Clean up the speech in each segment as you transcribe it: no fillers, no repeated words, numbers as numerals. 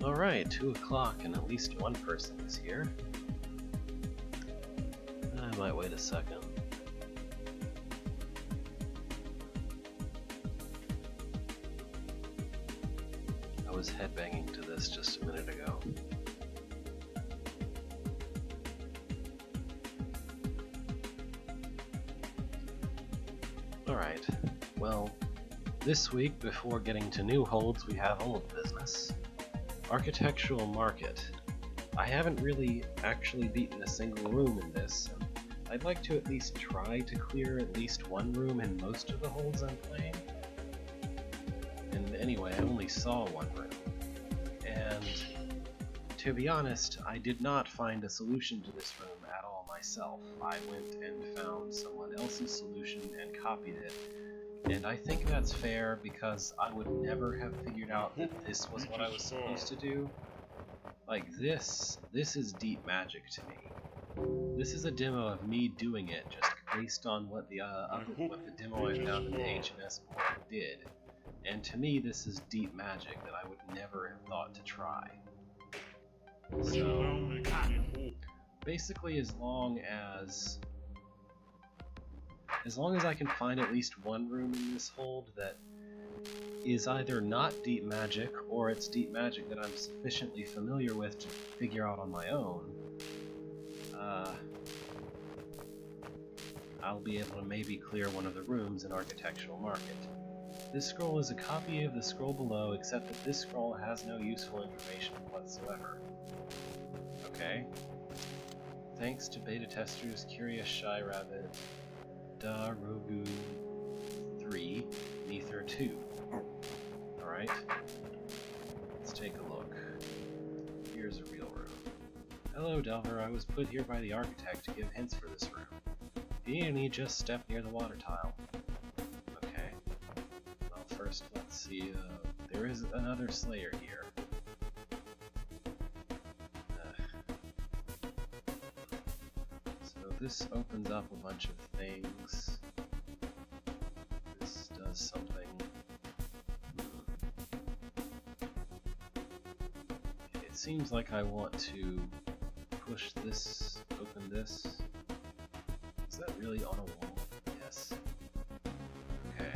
Alright, 2 o'clock and at least one person is here. I might wait a second. I was headbanging to this just a minute ago. Alright, well, this week, before getting to new holds, we have old business. Architectural Market. I haven't really actually beaten a single room in this, and I'd like to at least try to clear at least one room in most of the holds I'm playing. And anyway, I only saw one room. And to be honest, I did not find a solution to this room at all myself. I went and found someone else's solution and copied it. And I think that's fair because I would never have figured out that this was what I was supposed to do. Like this is deep magic to me. This is a demo of me doing it just based on what the demo I found in the HMS board did. And to me this is deep magic that I would never have thought to try. So basically as long as I can find at least one room in this hold that is either not deep magic, or it's deep magic that I'm sufficiently familiar with to figure out on my own, I'll be able to maybe clear one of the rooms in Architectural Market. This scroll is a copy of the scroll below, except that this scroll has no useful information whatsoever. Okay. Thanks to beta testers Curious Shy Rabbit, Darogu 3, Nether 2. Alright, let's take a look. Here's a real room. Hello, Delver. I was put here by the architect to give hints for this room. If you need any, just step near the water tile. Okay. Well, first, let's see. There is another Slayer here. So this opens up a bunch of things. This does something. It seems like I want to push this, open this. Is that really on a wall? Yes. Okay.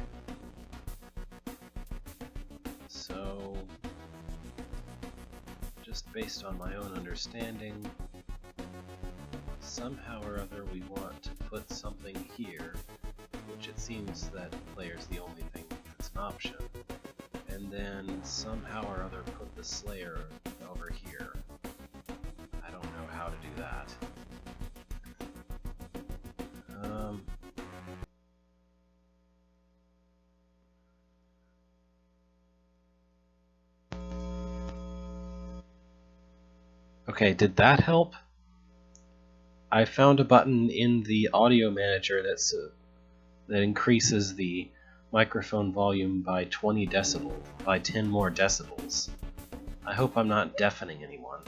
So, just based on my own understanding, somehow or other we want to put something here, which it seems that player's the only thing that's an option, and then somehow or other put the Slayer over here. I don't know how to do that. Okay, did that help? I found a button in the audio manager that increases the microphone volume by 20 decibels, by 10 more decibels. I hope I'm not deafening anyone,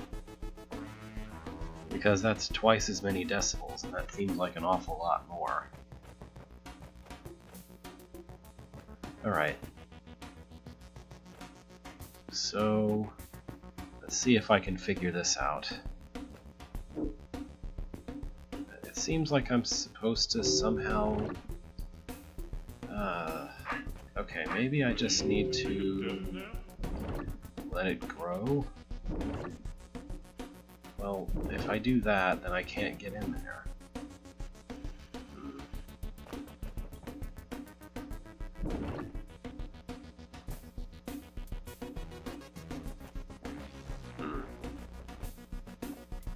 because that's twice as many decibels, and that seems like an awful lot more. Alright. So, let's see if I can figure this out. It seems like I'm supposed to somehow... okay, maybe I just need to let it grow. Well, if I do that, then I can't get in there.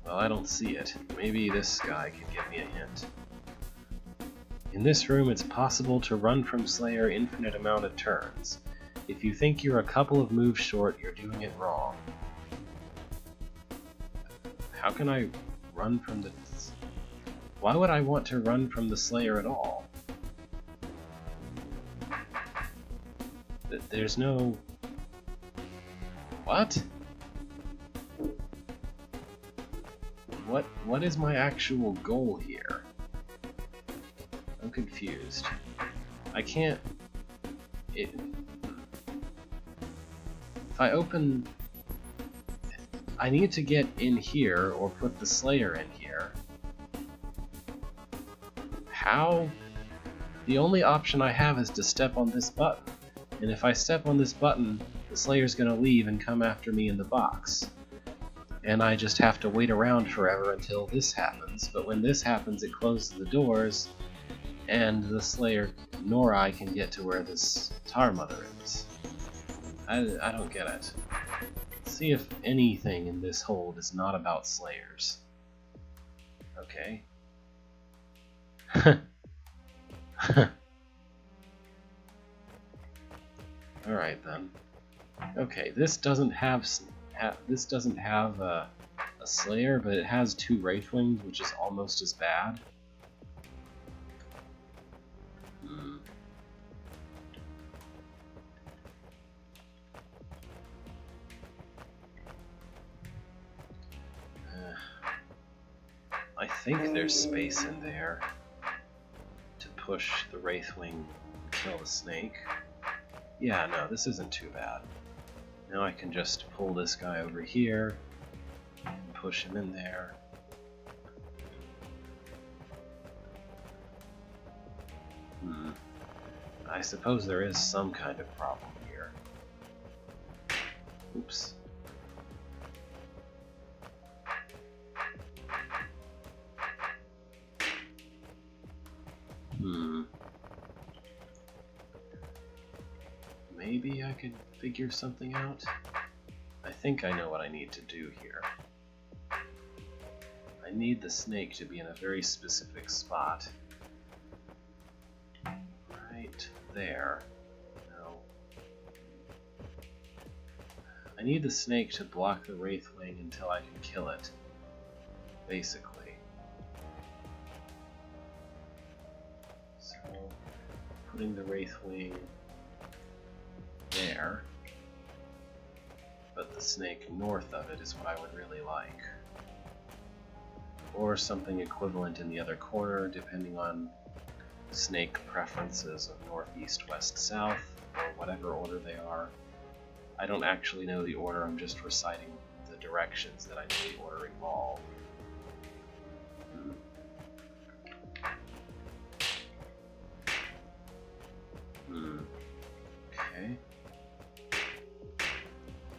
Well, I don't see it. Maybe this guy can give me a hint. In this room, it's possible to run from Slayer infinite amount of turns. If you think you're a couple of moves short, you're doing it wrong. How can I run from the... Why would I want to run from the Slayer at all? There's no... What? What is my actual goal here? I'm confused. I can't... If I open I need to get in here or put the Slayer in here. How? The only option I have is to step on this button. And if I step on this button, the Slayer's gonna leave and come after me in the box. And I just have to wait around forever until this happens. But when this happens, it closes the doors, and the Slayer nor I can get to where this Tar Mother is. I don't get it. Let's see if anything in this hold is not about Slayers. Okay. Alright then. Okay, this doesn't have a Slayer, but it has 2 Wraithwings, which is almost as bad. I think there's space in there to push the Wraithwing and kill the snake. Yeah, no, this isn't too bad. Now I can just pull this guy over here and push him in there. I suppose there is some kind of problem here. Oops. Maybe I could figure something out? I think I know what I need to do here. I need the snake to be in a very specific spot. Right there. No. I need the snake to block the Wraithwing until I can kill it. Basically. So, putting the Wraithwing there, but the snake north of it is what I would really like. Or something equivalent in the other corner, depending on snake preferences of north, east, west, south, or whatever order they are. I don't actually know the order, I'm just reciting the directions that I know the order involved. Okay.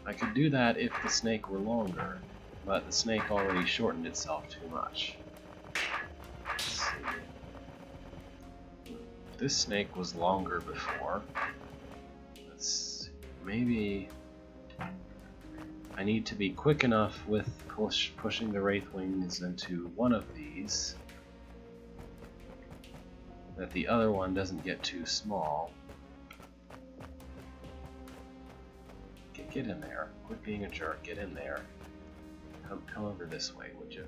I could do that if the snake were longer, but the snake already shortened itself too much. Let's see. This snake was longer before. Maybe I need to be quick enough with pushing the Wraithwings into one of these that the other one doesn't get too small. Get in there. Quit being a jerk. Get in there. Come over this way, would you?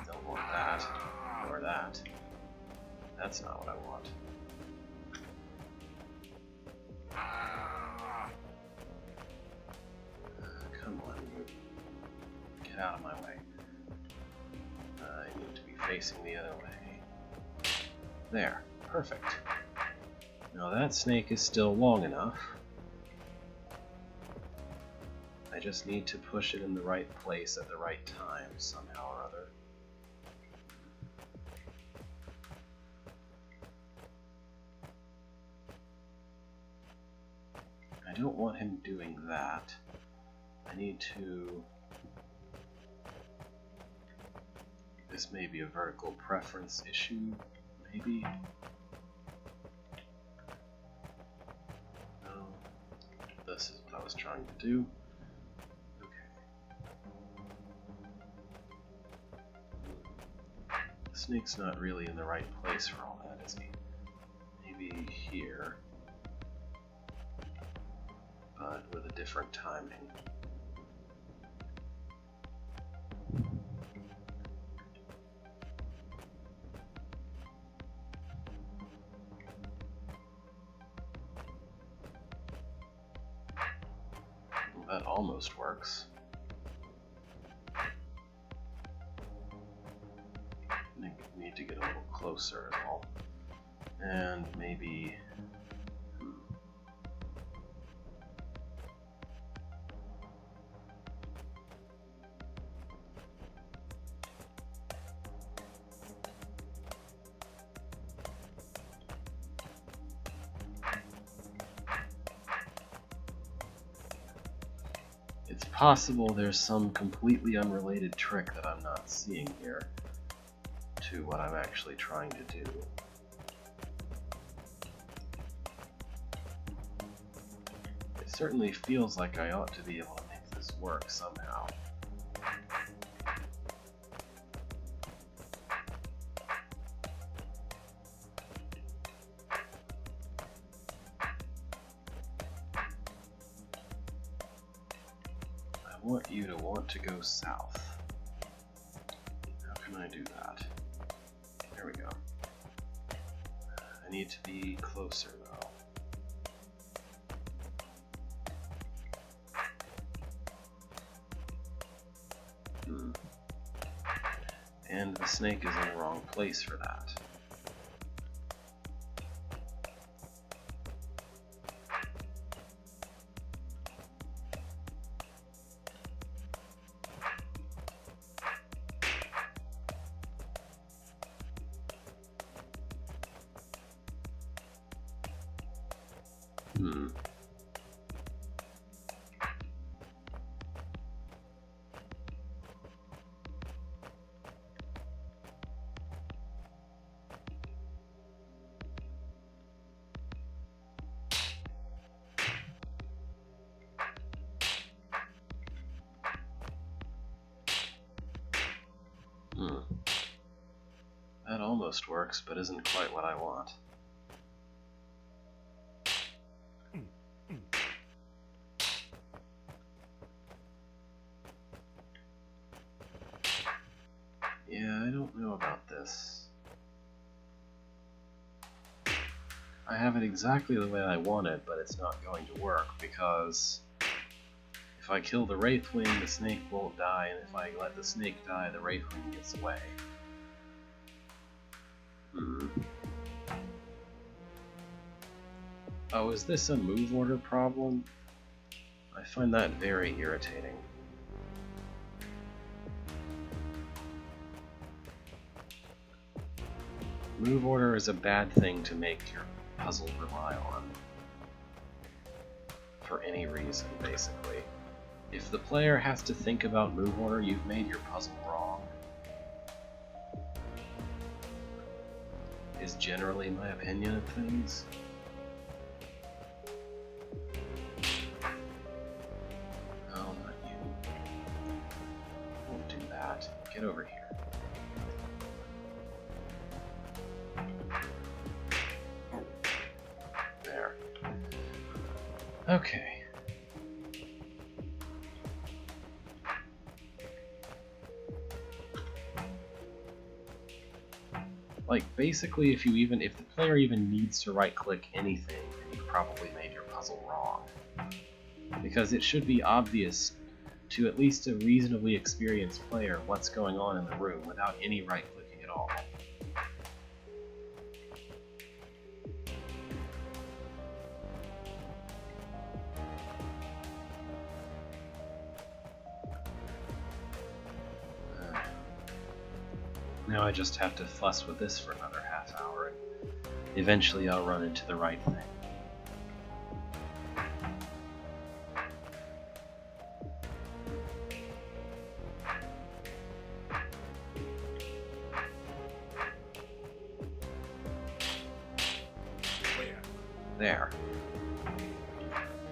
Don't want that. Or that. That's not what I want. Come on, you. Get out of my way. I need to be facing the other way. There. Perfect. Now that snake is still long enough. I just need to push it in the right place at the right time, somehow or other. I don't want him doing that. I need to... This may be a vertical preference issue, maybe? No. This is what I was trying to do. Okay. The snake's not really in the right place for all that, is he? Maybe here. But with a different timing. Well, that almost works. I need to get a little closer at all. And maybe possible there's some completely unrelated trick that I'm not seeing here to what I'm actually trying to do. It certainly feels like I ought to be able to make this work somehow. I want you to want to go south. How can I do that? There we go. I need to be closer though. And the snake is in the wrong place for that. That almost works, but isn't quite what I want. Yeah, I don't know about this. I have it exactly the way I want it, but it's not going to work because if I kill the Wraithwing, the snake won't die, and if I let the snake die, the Wraithwing gets away. Oh, is this a move order problem? I find that very irritating. Move order is a bad thing to make your puzzle rely on. For any reason, basically. If the player has to think about move order, you've made your puzzle wrong. Is generally my opinion of things. No, not you. Won't do that. Get over here. There. Okay. Like, basically, if the player even needs to right-click anything, then you've probably made your puzzle wrong. Because it should be obvious to at least a reasonably experienced player what's going on in the room without any right-clicking at all. Now I just have to fuss with this for another half hour, and eventually I'll run into the right thing. There.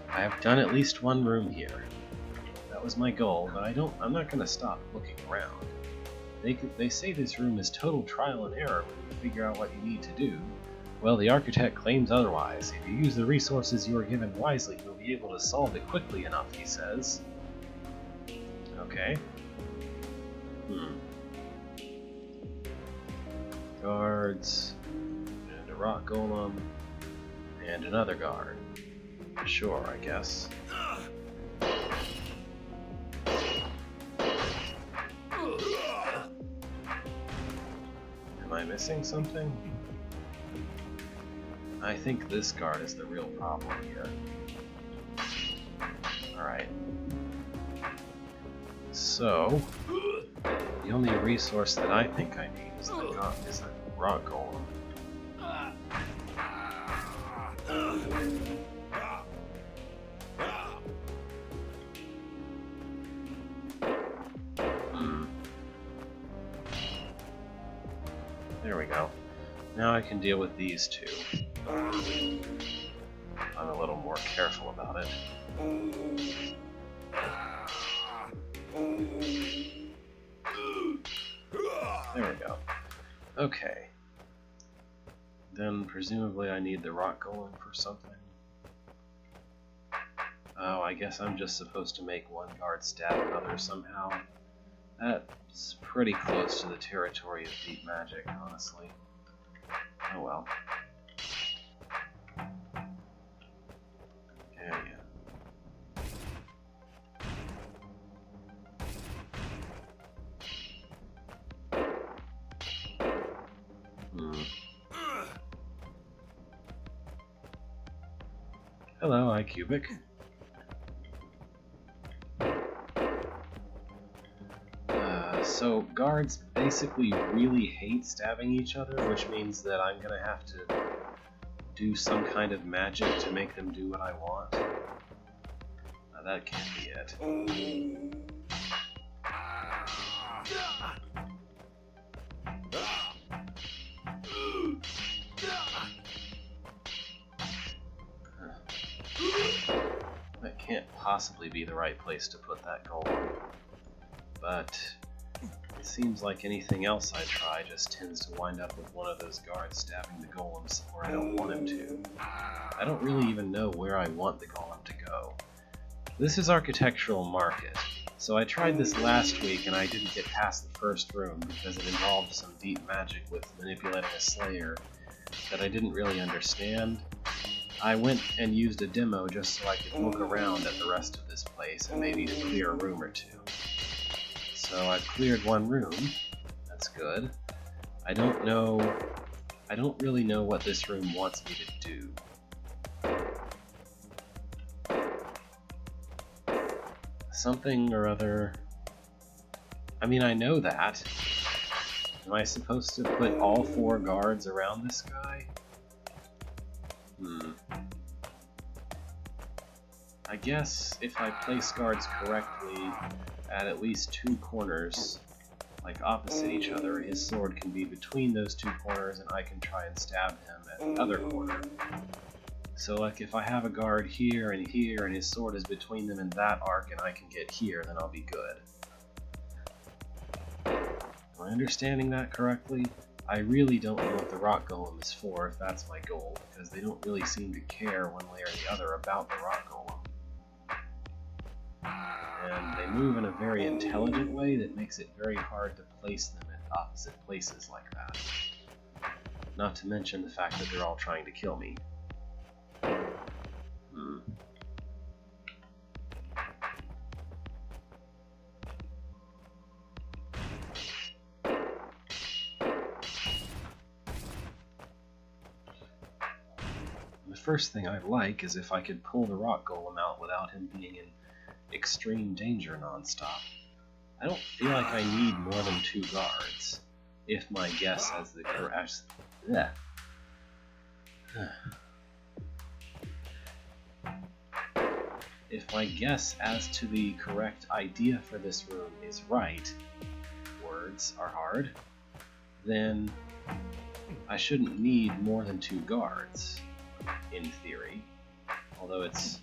I have done at least one room here. That was my goal, but I'm not going to stop looking around. They say this room is total trial and error when you figure out what you need to do. Well, the architect claims otherwise. If you use the resources you are given wisely, you'll be able to solve it quickly enough, he says. Okay. Guards, and a rock golem, and another guard. Sure, I guess. Am I missing something? I think this guard is the real problem here. Alright. So, the only resource that I think I need is a rock golem. There we go. Now I can deal with these two. I'm a little more careful about it. There we go. Okay. Then presumably I need the rock golem for something. Oh, I guess I'm just supposed to make one guard stab another somehow. That's pretty close to the territory of deep magic, honestly. Oh well. Yeah. Hello, iCubic. So guards basically really hate stabbing each other, which means that I'm gonna have to do some kind of magic to make them do what I want. That can't be it. That can't possibly be the right place to put that golem. But it seems like anything else I try just tends to wind up with one of those guards stabbing the golem somewhere I don't want him to. I don't really even know where I want the golem to go. This is Architectural Market, so I tried this last week and I didn't get past the first room because it involved some deep magic with manipulating a slayer that I didn't really understand. I went and used a demo just so I could look around at the rest of this place and maybe clear a room or two. So I've cleared one room. That's good. I don't really know what this room wants me to do. Something or other. I mean, I know that. Am I supposed to put all 4 guards around this guy? I guess if I place guards correctly at least 2 corners, like opposite each other, his sword can be between those 2 corners and I can try and stab him at the other corner. So like if I have a guard here and his sword is between them in that arc and I can get here, then I'll be good. Am I understanding that correctly? I really don't know what the rock golem is for if that's my goal, because they don't really seem to care one way or the other about the rock golem. And they move in a very intelligent way that makes it very hard to place them in opposite places like that. Not to mention the fact that they're all trying to kill me. The first thing I'd like is if I could pull the rock golem out without him being in extreme danger non-stop. I don't feel like I need more than 2 guards, if my guess as the correct... If my guess as to the correct idea for this room is right, words are hard, then I shouldn't need more than 2 guards, in theory, although it's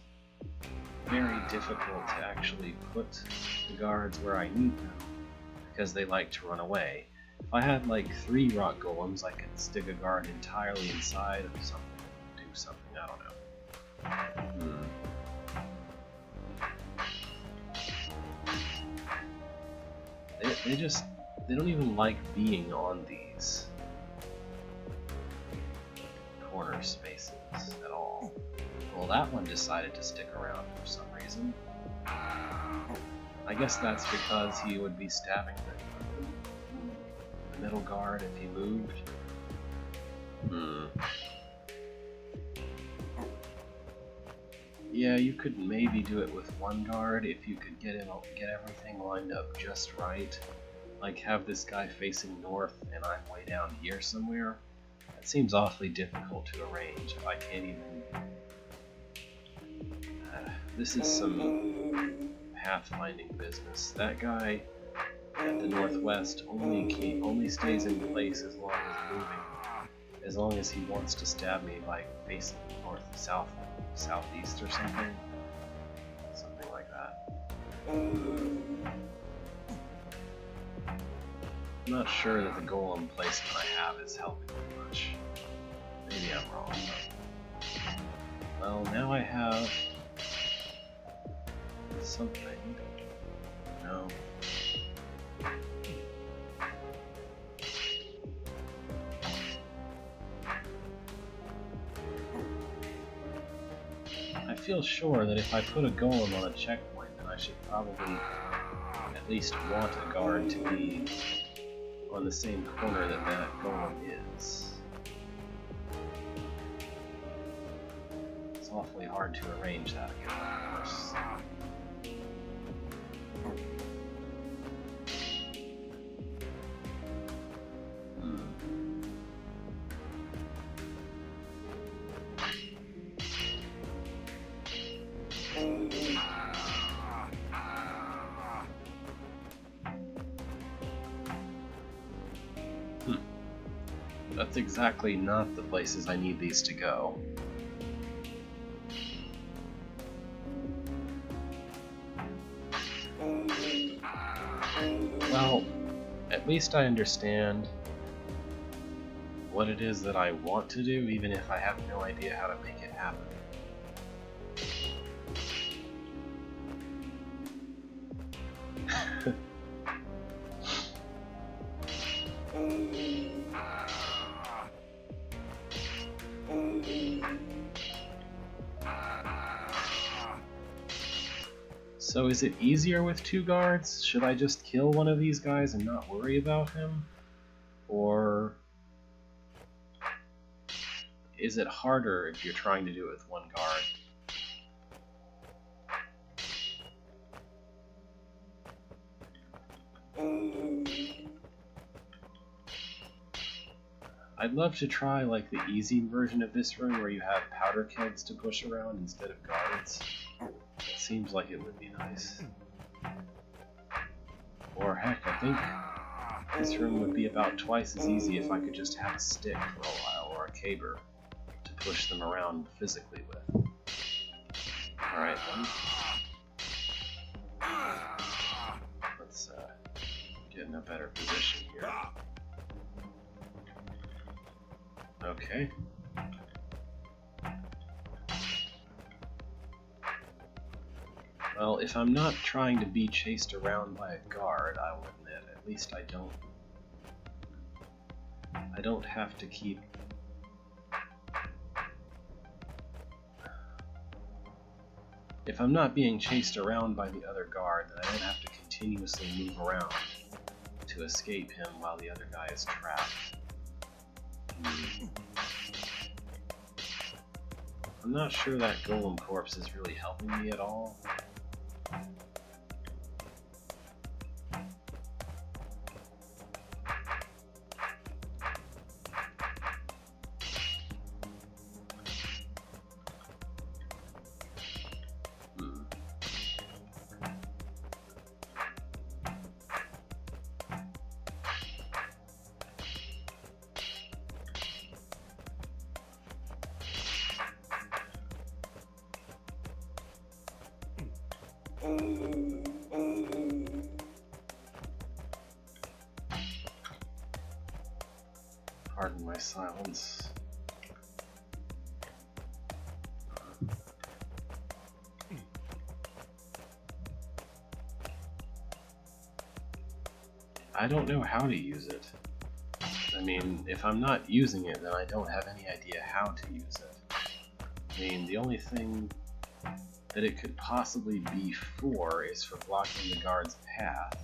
very difficult to actually put the guards where I need them, because they like to run away. If I had like 3 rock golems, I could stick a guard entirely inside of something and do something, I don't know. They don't even like being on these corner spaces at all. Well, that one decided to stick around for some reason. I guess that's because he would be stabbing the middle guard if he moved. Yeah, you could maybe do it with 1 guard if you could get everything lined up just right. Like have this guy facing north and I'm way down here somewhere. That seems awfully difficult to arrange if I can't even... this is some pathfinding business. That guy at the northwest only stays in place as long as moving. As long as he wants to stab me by facing north, south, southeast or something. Something like that. I'm not sure that the golem placement I have is helping me much. Maybe I'm wrong. Well, now I have something. No. I feel sure that if I put a golem on a checkpoint, then I should probably at least want a guard to be on the same corner that that golem is. It's awfully hard to arrange that again, of course. That's exactly not the places I need these to go. Well, at least I understand what it is that I want to do, even if I have no idea how to make it happen. So is it easier with 2 guards? Should I just kill one of these guys and not worry about him? Or is it harder if you're trying to do it with 1 guard? I'd love to try like the easy version of this room where you have powder kegs to push around instead of guards. It seems like it would be nice. Or heck, I think this room would be about twice as easy if I could just have a stick for a while, or a caber, to push them around physically with. Alright then. Let's get in a better position here. Okay. Well, if I'm not trying to be chased around by a guard, I will admit, at least I don't have to keep... If I'm not being chased around by the other guard, then I don't have to continuously move around to escape him while the other guy is trapped. I'm not sure that golem corpse is really helping me at all. Pardon my silence. I don't know how to use it. I mean, if I'm not using it, then I don't have any idea how to use it. I mean, the only thing that it could possibly be for is for blocking the guard's path.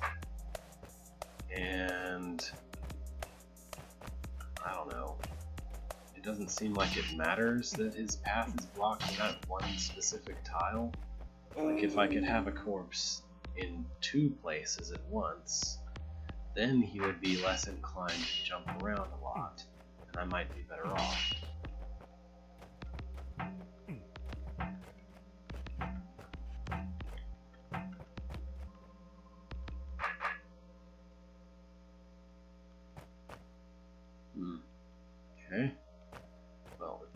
And I don't know. It doesn't seem like it matters that his path is blocked in that one specific tile. Like, if I could have a corpse in 2 places at once, then he would be less inclined to jump around a lot, and I might be better off.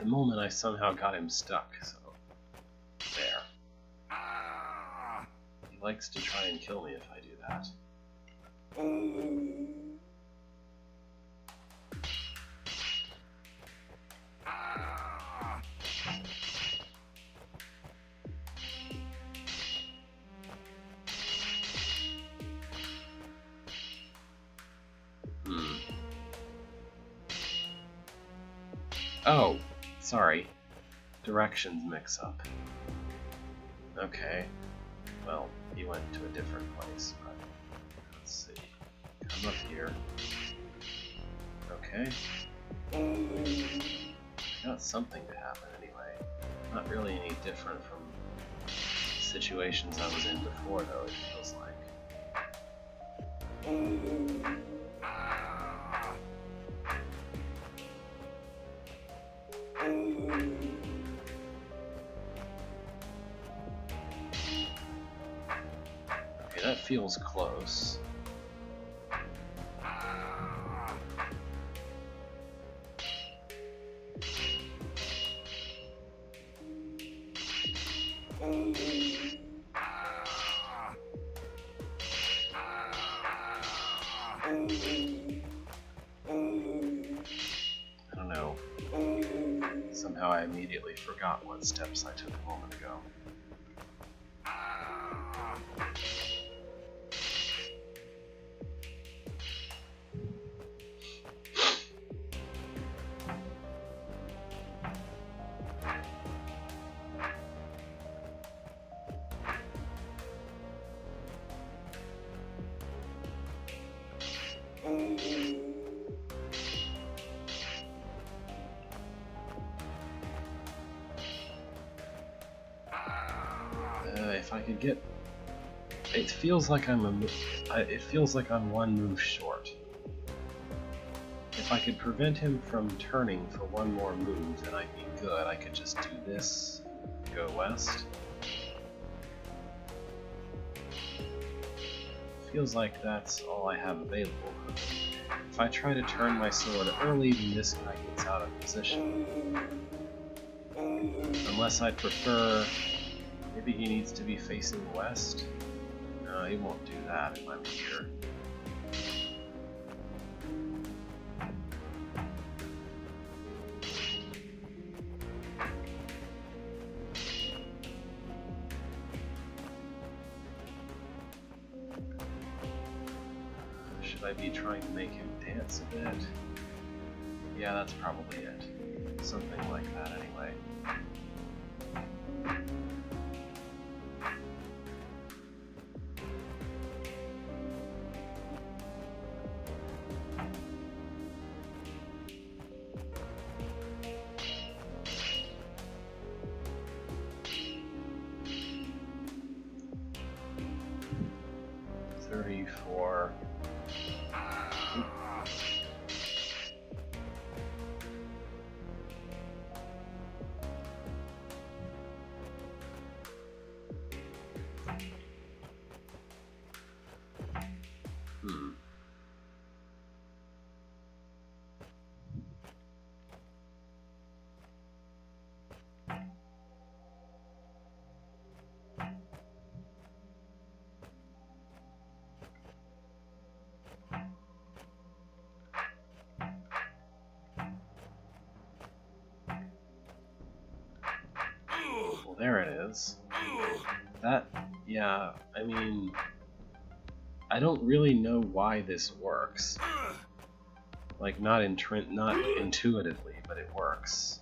moment I somehow got him stuck, so there. He likes to try and kill me if I do that. Oh, sorry. Directions mix up. Okay. Well, he went to a different place, but let's see. Come up here. Okay. Got something to happen anyway. Not really any different from situations I was in before, though, it feels like. Okay, that feels close. I don't know. Somehow I immediately forgot what steps I took a moment ago. If I could get, it feels like I'm one move short. If I could prevent him from turning for one more move, then I'd be good. I could just do this, go west. Feels like that's all I have available. If I try to turn my sword early, then this guy gets out of position. Unless I prefer, maybe he needs to be facing west? No, he won't do that if I'm here. Should I be trying to make him dance a bit? Yeah, that's probably it. Something like that anyway. There it is. That, yeah, I mean, I don't really know why this works. Like, not intuitively, but it works.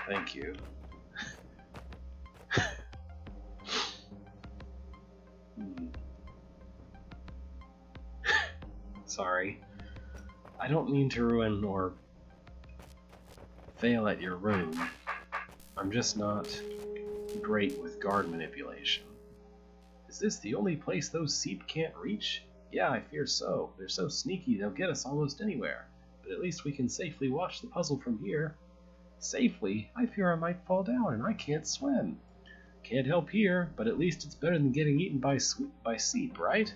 Thank you. Sorry. I don't mean to ruin or fail at your room. I'm just not great with guard manipulation. Is this the only place those Seep can't reach? Yeah, I fear so. They're so sneaky they'll get us almost anywhere. But at least we can safely watch the puzzle from here. Safely? I fear I might fall down and I can't swim. Can't help here, but at least it's better than getting eaten by Seep, right?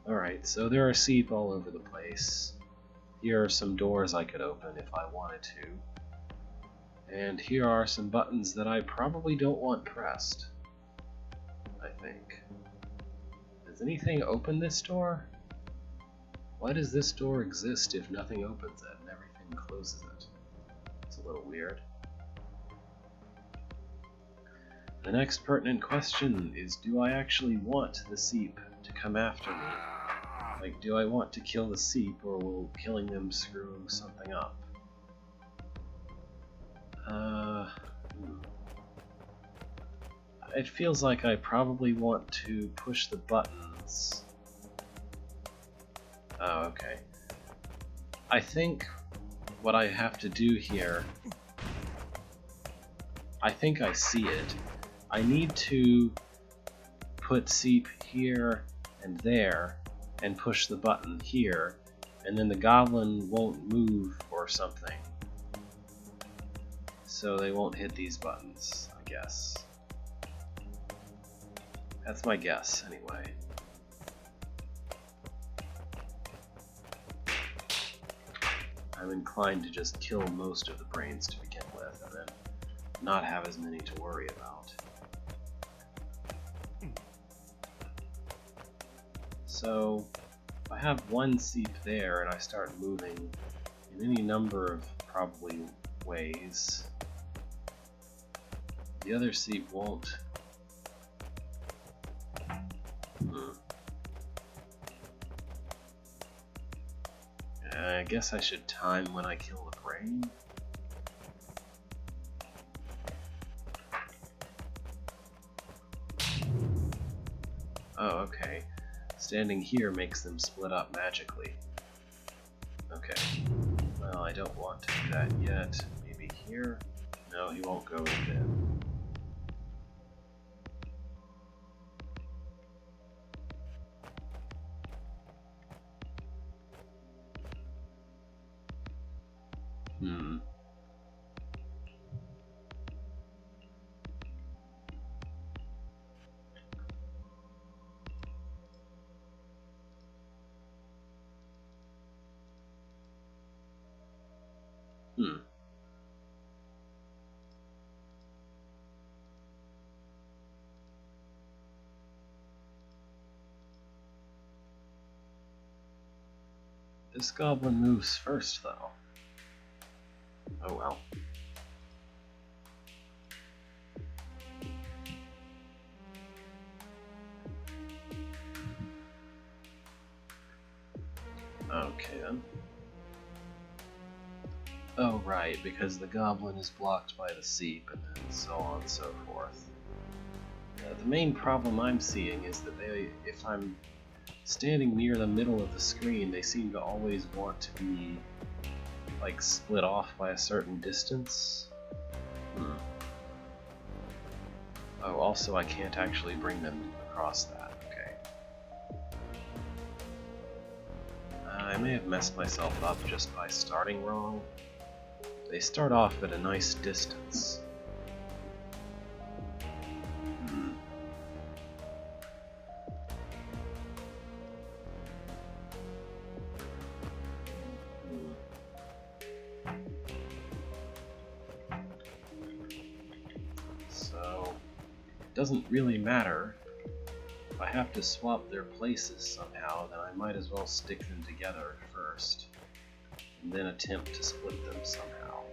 Alright, so there are Seep all over the place. Here are some doors I could open if I wanted to. And here are some buttons that I probably don't want pressed, I think. Does anything open this door? Why does this door exist if nothing opens it and everything closes it? It's a little weird. The next pertinent question is, do I actually want the Seep to come after me? Like, do I want to kill the Seep, or will killing them screw something up? It feels like I probably want to push the buttons. Oh, okay. I think what I have to do here... I think I see it. I need to put Seep here and there, and push the button here, and then the goblin won't move or something. So they won't hit these buttons, I guess. That's my guess, anyway. I'm inclined to just kill most of the brains to begin with, and then not have as many to worry about. So, if I have one Seep there and I start moving in any number of probably ways, the other Seep won't. I guess I should time when I kill the brain. Oh, okay. Standing here makes them split up magically. Okay. Well, I don't want to do that yet. Maybe here? No, he won't go in there. This goblin moves first, though. Oh well. Okay then. Oh right, because the goblin is blocked by the Seep, and then so on and so forth. The main problem I'm seeing is that if I'm standing near the middle of the screen, they seem to always want to be like split off by a certain distance. Oh, also I can't actually bring them across that. Okay. I may have messed myself up just by starting wrong. They start off at a nice distance. Doesn't really matter. If I have to swap their places somehow, then I might as well stick them together first, and then attempt to split them somehow.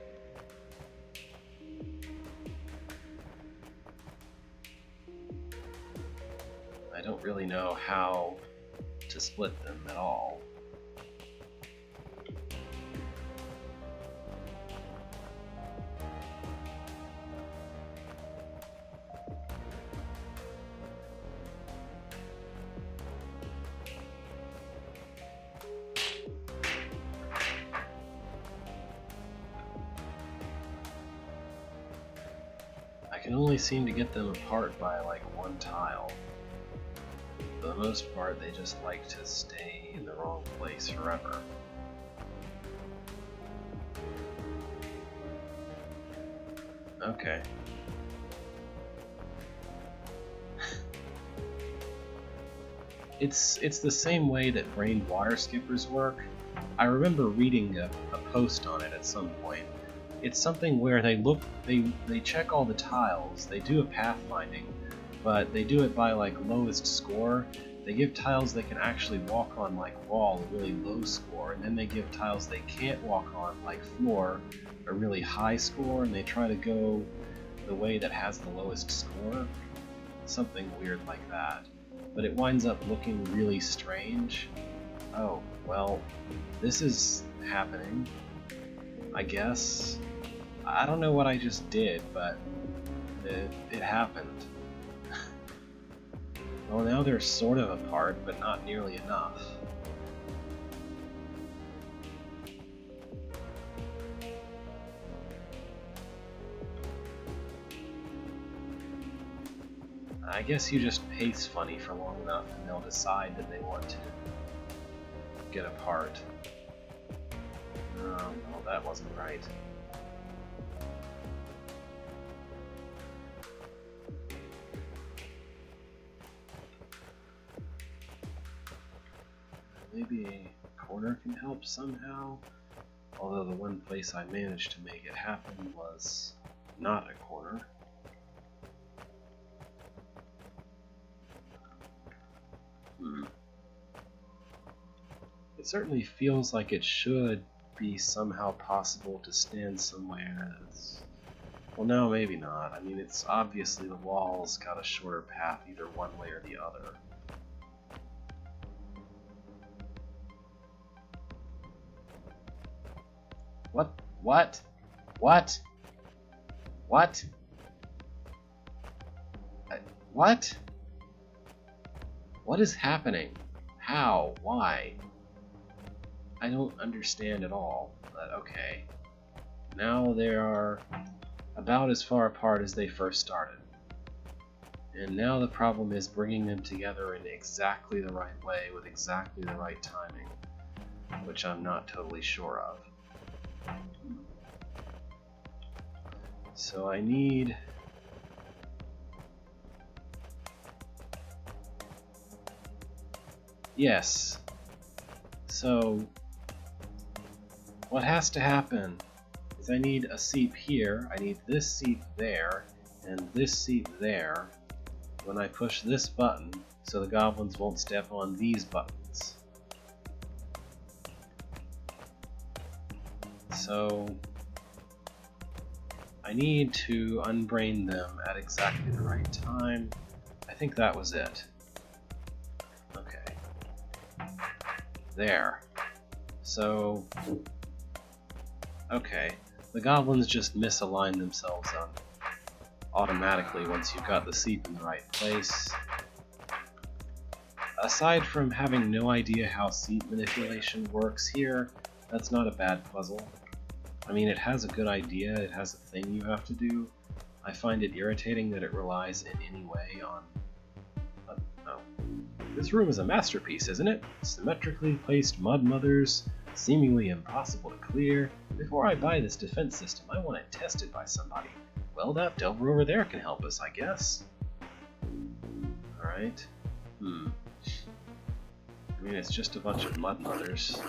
I don't really know how to split them at all. I can only seem to get them apart by like one tile. For the most part, they just like to stay in the wrong place forever. Okay. It's the same way that brained water skippers work. I remember reading a post on it at some point. It's something where they check all the tiles, they do a pathfinding, but they do it by like lowest score. They give tiles they can actually walk on like wall, a really low score, and then they give tiles they can't walk on like floor, a really high score, and they try to go the way that has the lowest score. Something weird like that. But it winds up looking really strange. Oh, well, this is happening, I guess. I don't know what I just did, but it happened. Well, now they're sort of apart, but not nearly enough. I guess you just pace funny for long enough and they'll decide that they want to get apart. Oh, well, that wasn't right. Maybe a corner can help somehow, although the one place I managed to make it happen was not a corner. It certainly feels like it should be somehow possible to stand somewhere that's... Well, no, maybe not. I mean, it's obviously the wall's got a shorter path either one way or the other. What? What? What? What? What? What is happening? How? Why? I don't understand at all, but okay. Now they are about as far apart as they first started. And now the problem is bringing them together in exactly the right way with exactly the right timing, which I'm not totally sure of. So I need... Yes. So what has to happen is I need a seep here, I need this seep there, and this seep there when I push this button so the goblins won't step on these buttons. So I need to unbrain them at exactly the right time. I think that was it. Okay. There. So, okay. The goblins just misalign themselves automatically once you've got the seep in the right place. Aside from having no idea how seep manipulation works here, that's not a bad puzzle. I mean, it has a good idea, it has a thing you have to do. I find it irritating that it relies in any way on... oh. This room is a masterpiece, isn't it? Symmetrically placed mud mothers, seemingly impossible to clear. Before I buy this defense system, I want it tested by somebody. Well, that Delver over there can help us, I guess. Alright. I mean, it's just a bunch of mud mothers.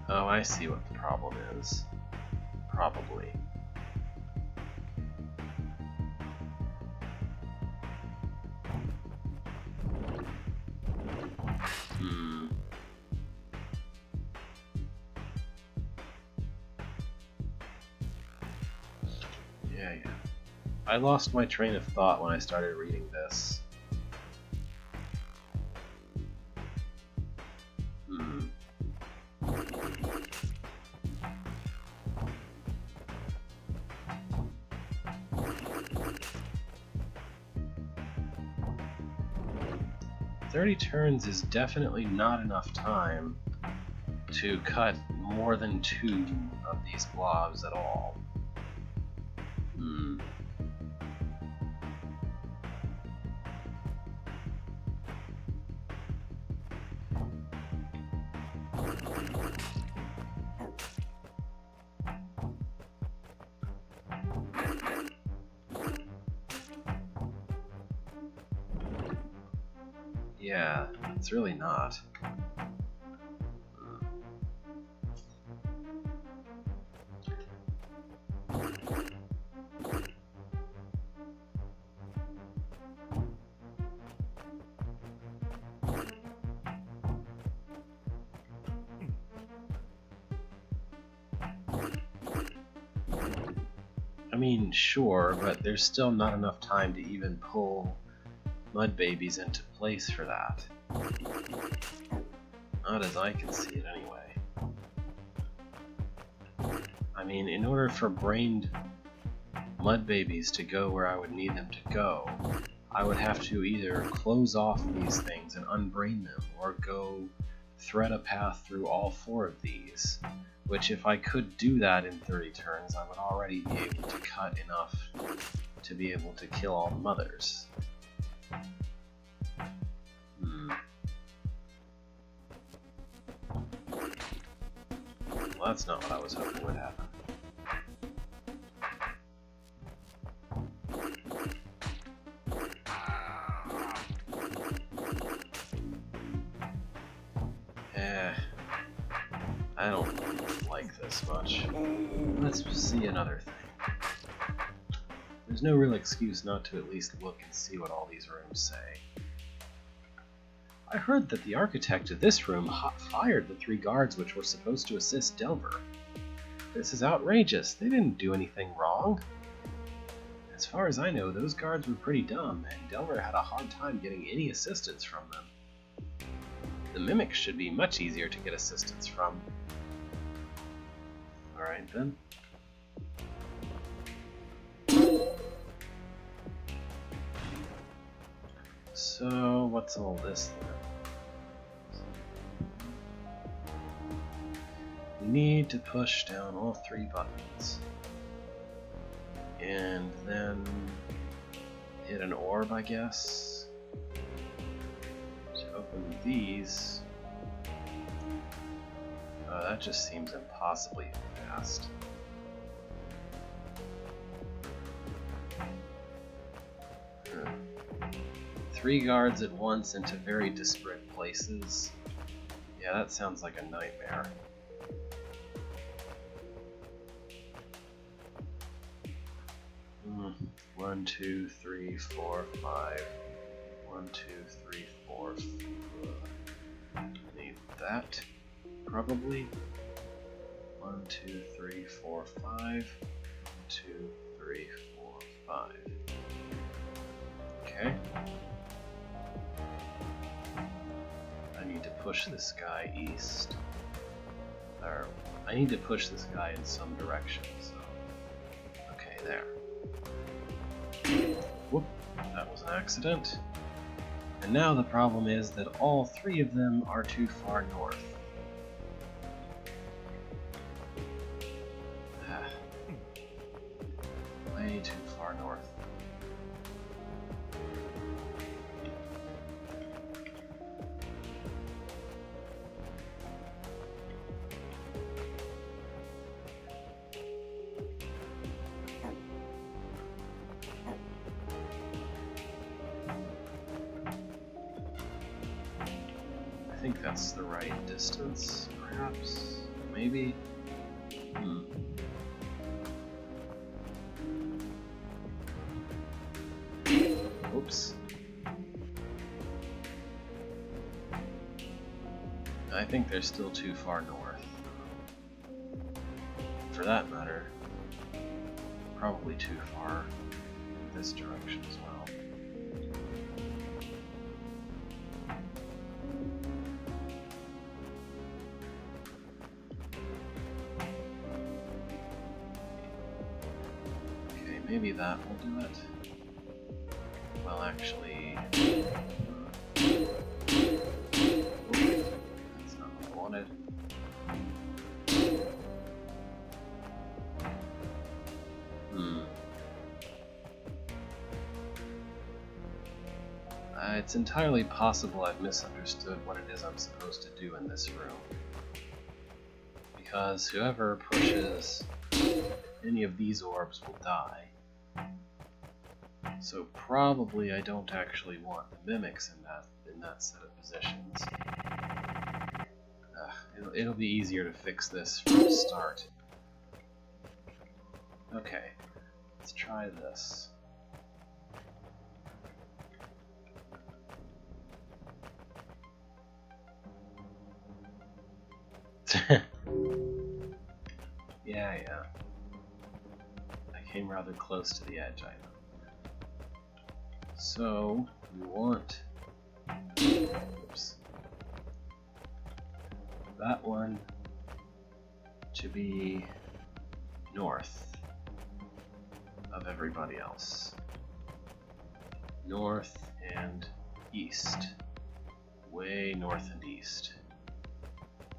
Oh, I see what the problem is. Probably. Yeah. I lost my train of thought when I started reading this. 30 turns is definitely not enough time to cut more than 2 of these blobs at all. Yeah, it's really not. I mean, sure, but there's still not enough time to even pull mud babies into place for that. Not as I can see it, anyway. I mean, in order for brained mud babies to go where I would need them to go, I would have to either close off these things and unbrain them, or go thread a path through all 4 of these. Which, if I could do that in 30 turns, I would already be able to cut enough to be able to kill all the mothers. Well, that's not what I was hoping would happen. I don't like this much. Let's see another thing. There's no real excuse not to at least look and see what all these rooms say. I heard that the architect of this room fired the 3 guards which were supposed to assist Delver. This is outrageous. They didn't do anything wrong. As far as I know, those guards were pretty dumb, and Delver had a hard time getting any assistance from them. The mimics should be much easier to get assistance from. Alright then. So, what's all this then? We need to push down all 3 buttons. And then hit an orb, I guess. To open these. That just seems impossibly fast. Hmm. 3 guards at once into very disparate places. Yeah, that sounds like a nightmare. Hmm. 1, 2, 3, 4, 5. 1, 2, 3, 4. Need that. Probably. 1, 2, 3, 4, 5. 1, 2, 3, 4, 5. Okay. I need to push this guy east. Or, I need to push this guy in some direction, so. Okay, there. Whoop, that was an accident. And now the problem is that all 3 of them are too far north. Way too far north. I think that's the right distance, perhaps? Maybe? Oops. I think they're still too far north. For that matter, probably too far in this direction as well. Okay, maybe that will do it. Well, actually, that's not what I wanted. It's entirely possible I've misunderstood what it is I'm supposed to do in this room. Because whoever pushes any of these orbs will die. So probably I don't actually want the mimics in in that set of positions. It'll be easier to fix this from the start. Okay, let's try this. Yeah. I came rather close to the edge, I know. So, we want... Oops. That one to be north of everybody else. North and east. Way north and east.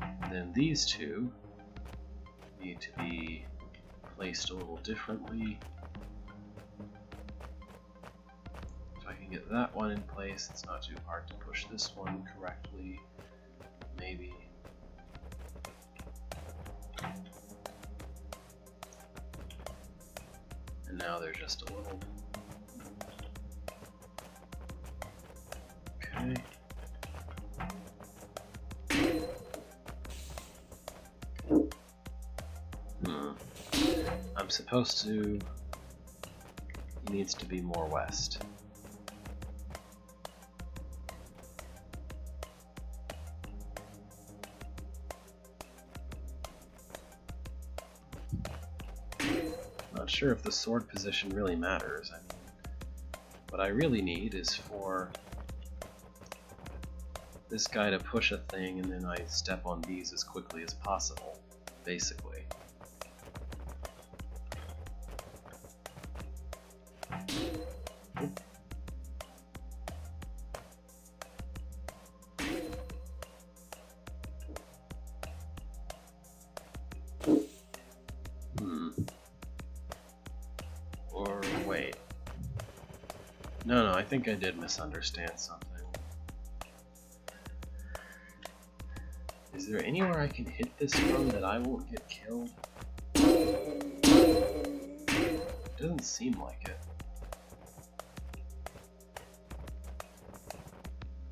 And then these two need to be placed a little differently. If I can get that one in place, it's not too hard to push this one correctly. Maybe. And now they're just a little... Okay. I'm supposed to... He needs to be more west. Not sure if the sword position really matters. I mean, what I really need is for this guy to push a thing and then I step on these as quickly as possible, basically. Or wait. No, I think I did misunderstand something. Is there anywhere I can hit this from that I won't get killed? Doesn't seem like it.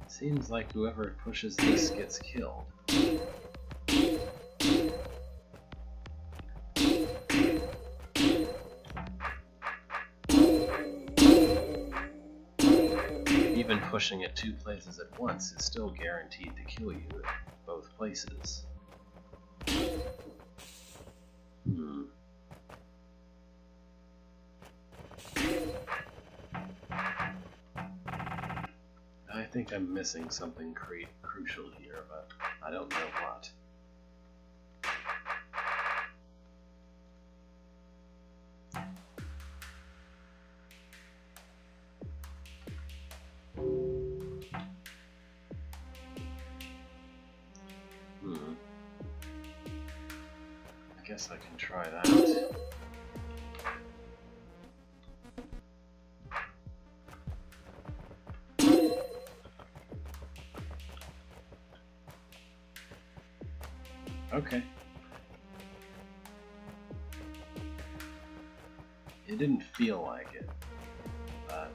Seems like whoever pushes this gets killed. Even pushing it 2 places at once is still guaranteed to kill you at both places. I think I'm missing something crucial here, but I don't know what. I guess I can try that. Okay. It didn't feel like it, but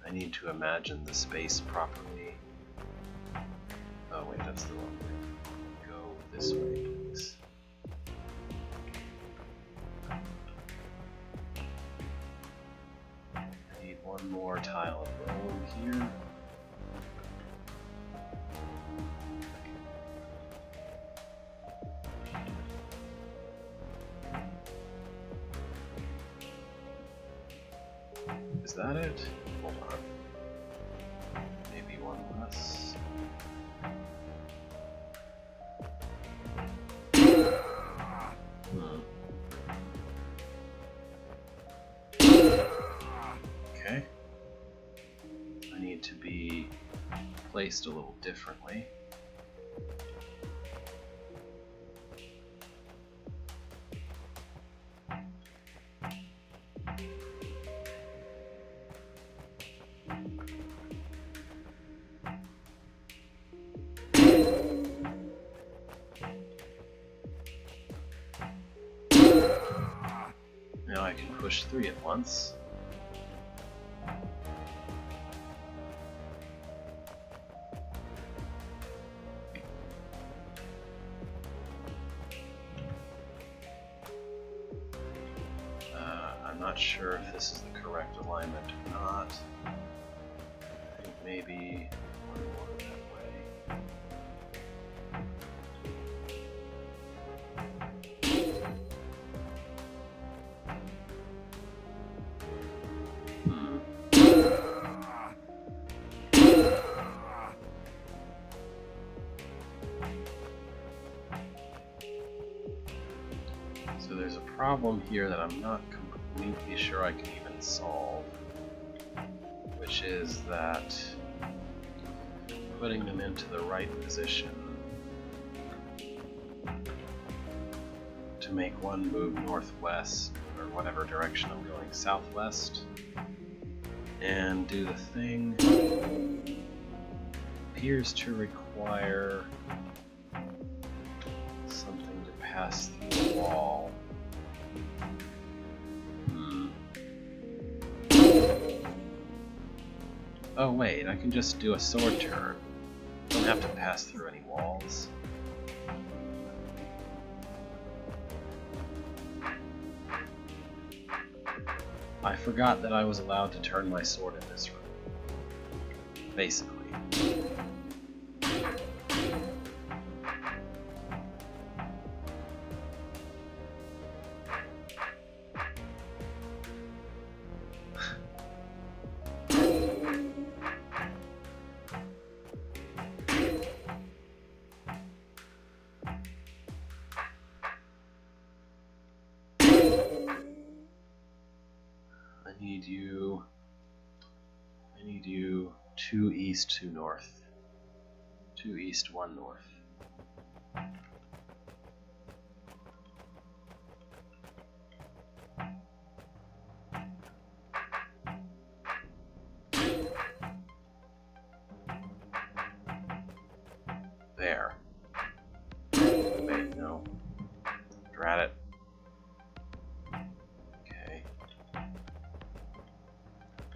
I need to imagine the space properly. Oh wait, that's the wrong way. Go this way, please. I need one more tile of room here. Is that it? Hold on. Maybe one less. Okay. I need to be placed a little differently. Now I can push 3 at once. not sure if this is the correct alignment or not. I think maybe one more that way. So there's a problem here that I'm not completely sure I can even solve, which is that putting them into the right position to make one move northwest, or whatever direction I'm going, southwest, and do the thing appears to require something to pass through the wall. Oh wait, I can just do a sword turn. Don't have to pass through any walls. I forgot that I was allowed to turn my sword in this room. Basically. I need you 2 east, 2 north. 2 east, 1 north. There. Wait, no. Drat it.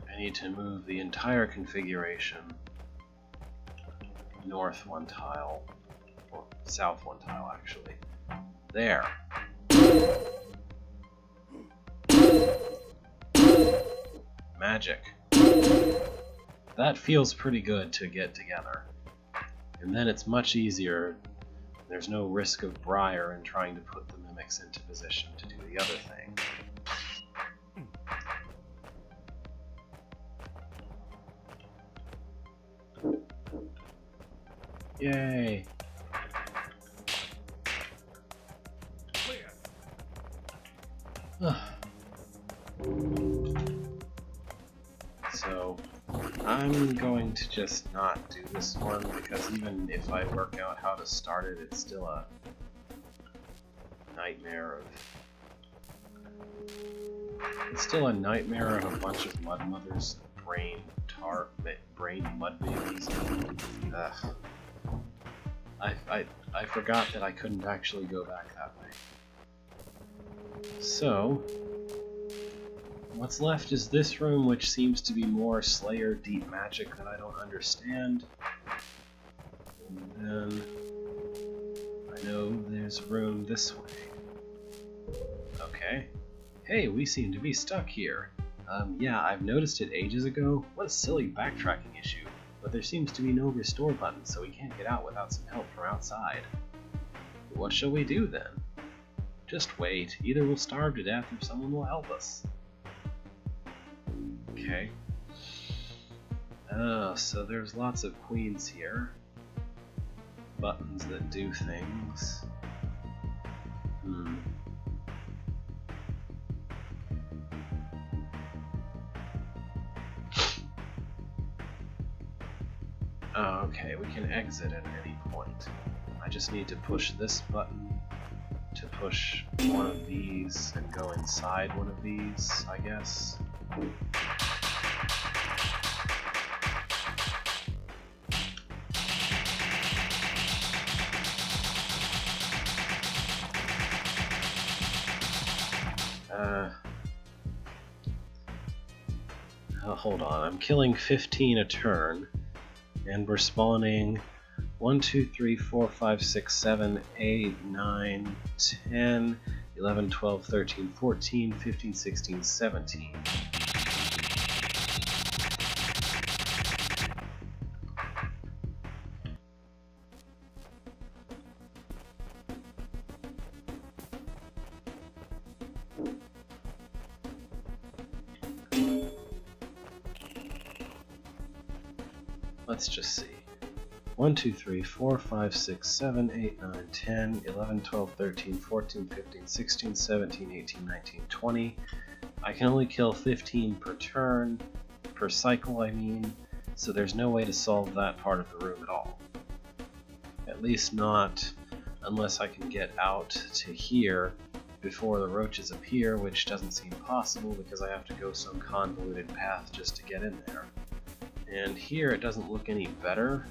I need to move the entire configuration north 1 tile, or south 1 tile actually. There. Magic. That feels pretty good to get together. And then it's much easier. There's no risk of Briar in trying to put the mimics into position to do the other thing. Yay! So, I'm going to just not do this one, because even if I work out how to start it, it's still a nightmare of... It's still a nightmare of a bunch of mud mothers, brain mud babies. Ugh. I forgot that I couldn't actually go back that way. So, what's left is this room, which seems to be more Slayer deep magic that I don't understand. And then I know there's room this way. Okay. Hey, we seem to be stuck here. Yeah, I've noticed it ages ago. What a silly backtracking issue. But there seems to be no restore button, so we can't get out without some help from outside. What shall we do then? Just wait. Either we'll starve to death or someone will help us. Okay. Oh, so there's lots of queens here. Buttons that do things. Oh, okay, we can exit at any point. I just need to push this button to push one of these and go inside one of these, I guess. Hold on, I'm killing 15 a turn. And we're spawning 1, 2, 3, 4, 5, 6, 7, 8, 9, 10, 11, 12, 13, 14, 15, 16, 17. Let's just see. 1, 2, 3, 4, 5, 6, 7, 8, 9, 10, 11, 12, 13, 14, 15, 16, 17, 18, 19, 20. I can only kill 15 per turn, per cycle I mean, so there's no way to solve that part of the room at all. At least not unless I can get out to here before the roaches appear, which doesn't seem possible because I have to go some convoluted path just to get in there. And here it doesn't look any better.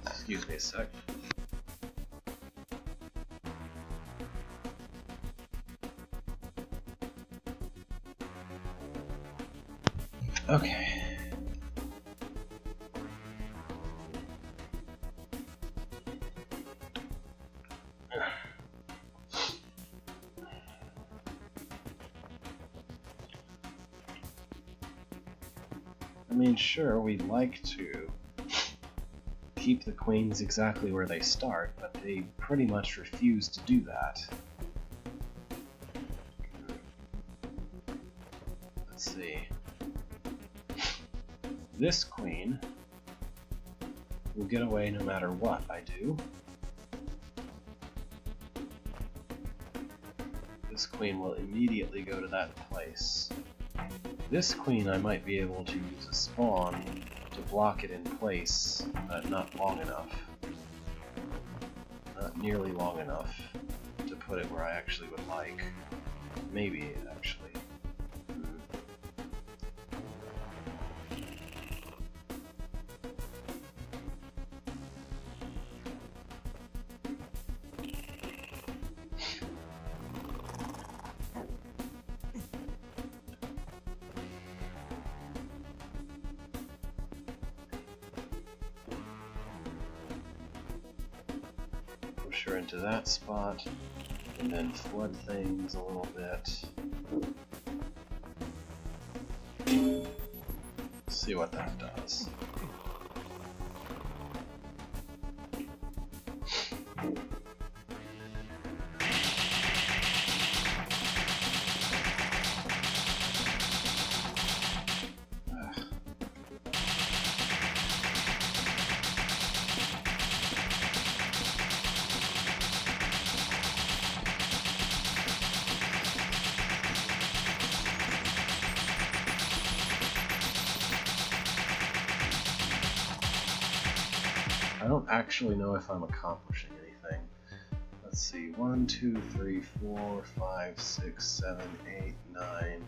Excuse me a sec. Okay. I mean, sure, we'd like to keep the queens exactly where they start, but they pretty much refuse to do that. Let's see. This queen will get away no matter what I do. This queen will immediately go to that place. This queen I might be able to use a spawn to block it in place, but not long enough. Not nearly long enough to put it where I actually would like. Maybe, actually. Push her into that spot, and then flood things a little bit. Let's see what that does. I don't actually know if I'm accomplishing anything. Let's see, 1, 2, 3, 4, 5, 6, 7, 8, 9,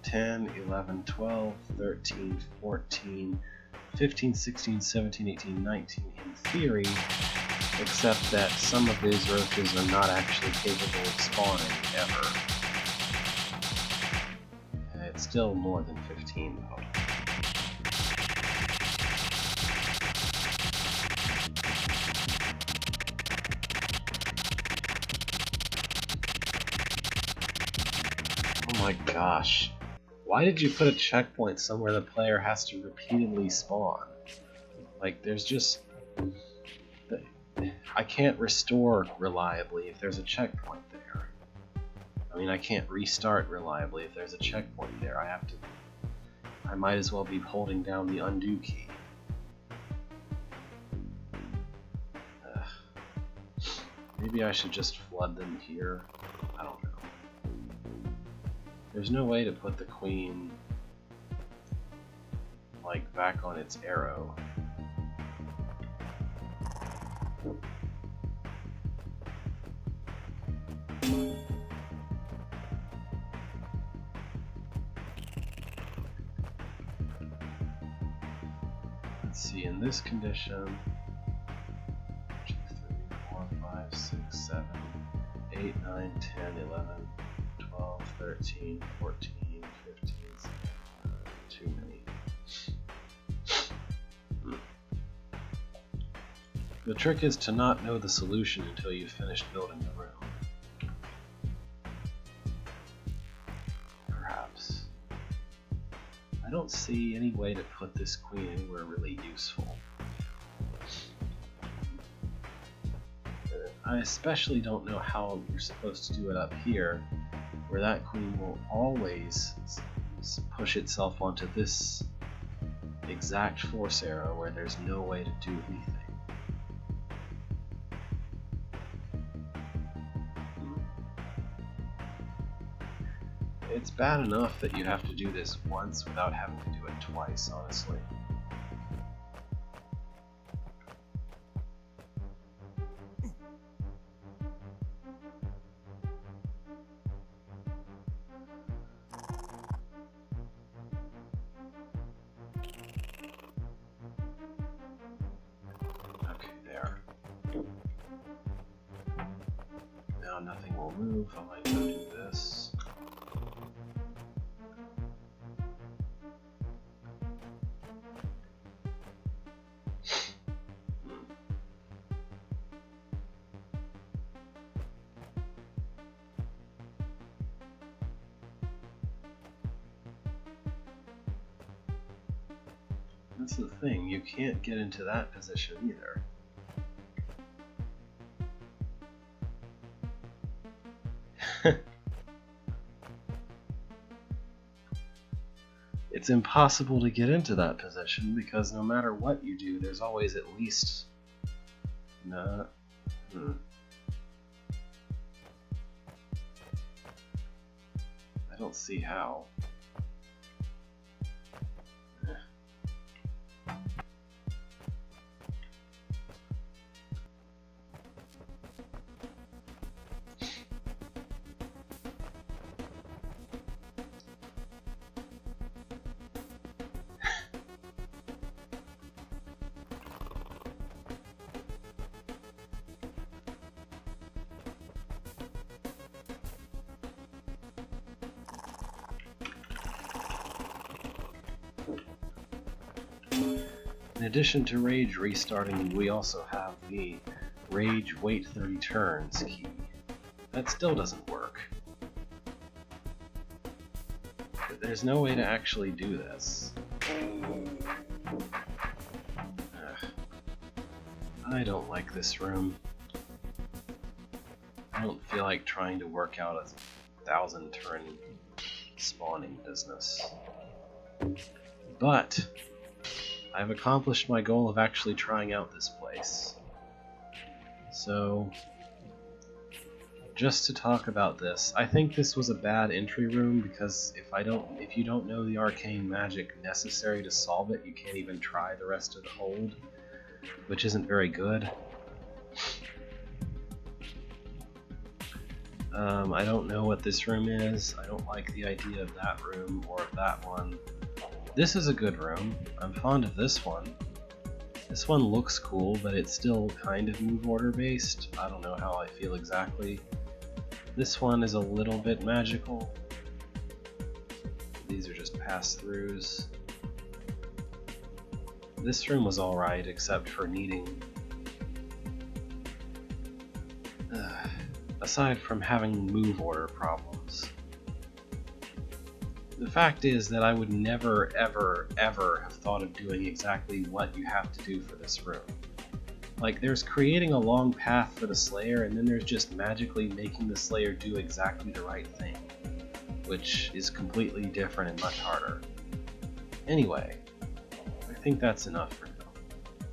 10, 11, 12, 13, 14, 15, 16, 17, 18, 19 in theory, except that some of these roaches are not actually capable of spawning ever. It's still more than 15 though. Oh my gosh. Why did you put a checkpoint somewhere the player has to repeatedly spawn? Like, there's just... I can't restore reliably if there's a checkpoint there. I mean, I can't restart reliably if there's a checkpoint there. I might as well be holding down the undo key. Maybe I should just flood them here. I don't know. There's no way to put the queen, like, back on its arrow. Let's see, in this condition, 2, 3, 4, 5, 6, 7, 8, 9, 10, 11, 12, 13, 14, 15, 16. Too many. The trick is to not know the solution until you've finished building the room. Perhaps. I don't see any way to put this queen anywhere really useful. I especially don't know how you're supposed to do it up here, where that queen will always push itself onto this exact force arrow where there's no way to do anything. It's bad enough that you have to do this once without having to do it twice, honestly. Okay, there. Now nothing will move. I might go do this. That's the thing, you can't get into that position either. It's impossible to get into that position because no matter what you do, there's always at least... I don't see how. In addition to Rage restarting, we also have the Rage wait 30 turns key. That still doesn't work. But there's no way to actually do this. I don't like this room. I don't feel like trying to work out a 1,000 turn spawning business. But I've accomplished my goal of actually trying out this place. So, just to talk about this, I think this was a bad entry room because if you don't know the arcane magic necessary to solve it, you can't even try the rest of the hold, which isn't very good. I don't know what this room is. I don't like the idea of that room or of that one. This is a good room. I'm fond of this one. This one looks cool, but it's still kind of move order based. I don't know how I feel exactly. This one is a little bit magical. These are just pass-throughs. This room was alright, except for needing... aside from having move order problems. The fact is that I would never, ever, ever have thought of doing exactly what you have to do for this room. Like, there's creating a long path for the Slayer, and then there's just magically making the Slayer do exactly the right thing, which is completely different and much harder. Anyway, I think that's enough for now.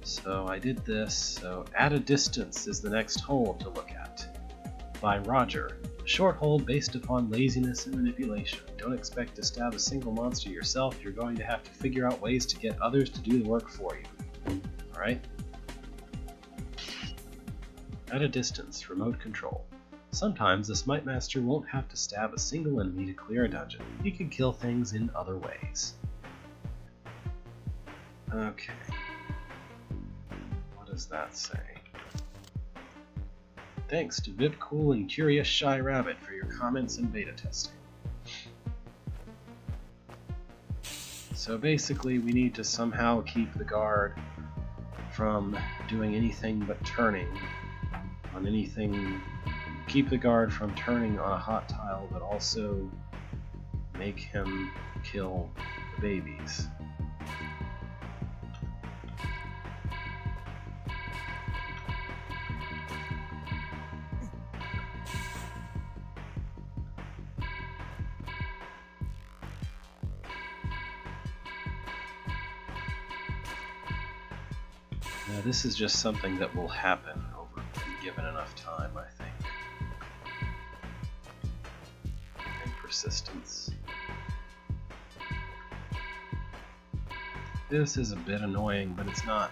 So I did this, so At a Distance is the next hold to look at. By Roger. A short hold based upon laziness and manipulation. Don't expect to stab a single monster yourself, you're going to have to figure out ways to get others to do the work for you. Alright? At a Distance, remote control. Sometimes the Smite Master won't have to stab a single enemy to clear a dungeon. He can kill things in other ways. Okay. What does that say? thanks to VipCool and Curious Shy Rabbit for your comments and beta testing. So basically we need to somehow keep the guard from doing anything but turning on anything. Keep the guard from turning on a hot tile, but also make him kill the babies. Now this is just something that will happen over given enough time, I think. And persistence. This is a bit annoying, but it's not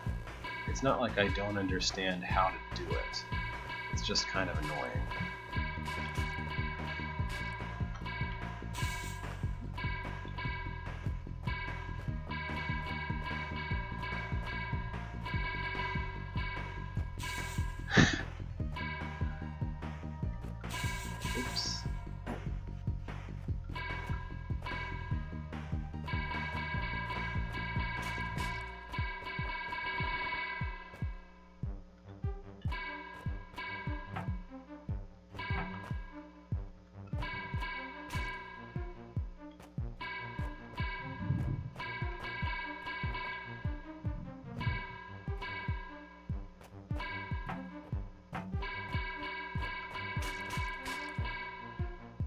like I don't understand how to do it. It's just kind of annoying. Oops.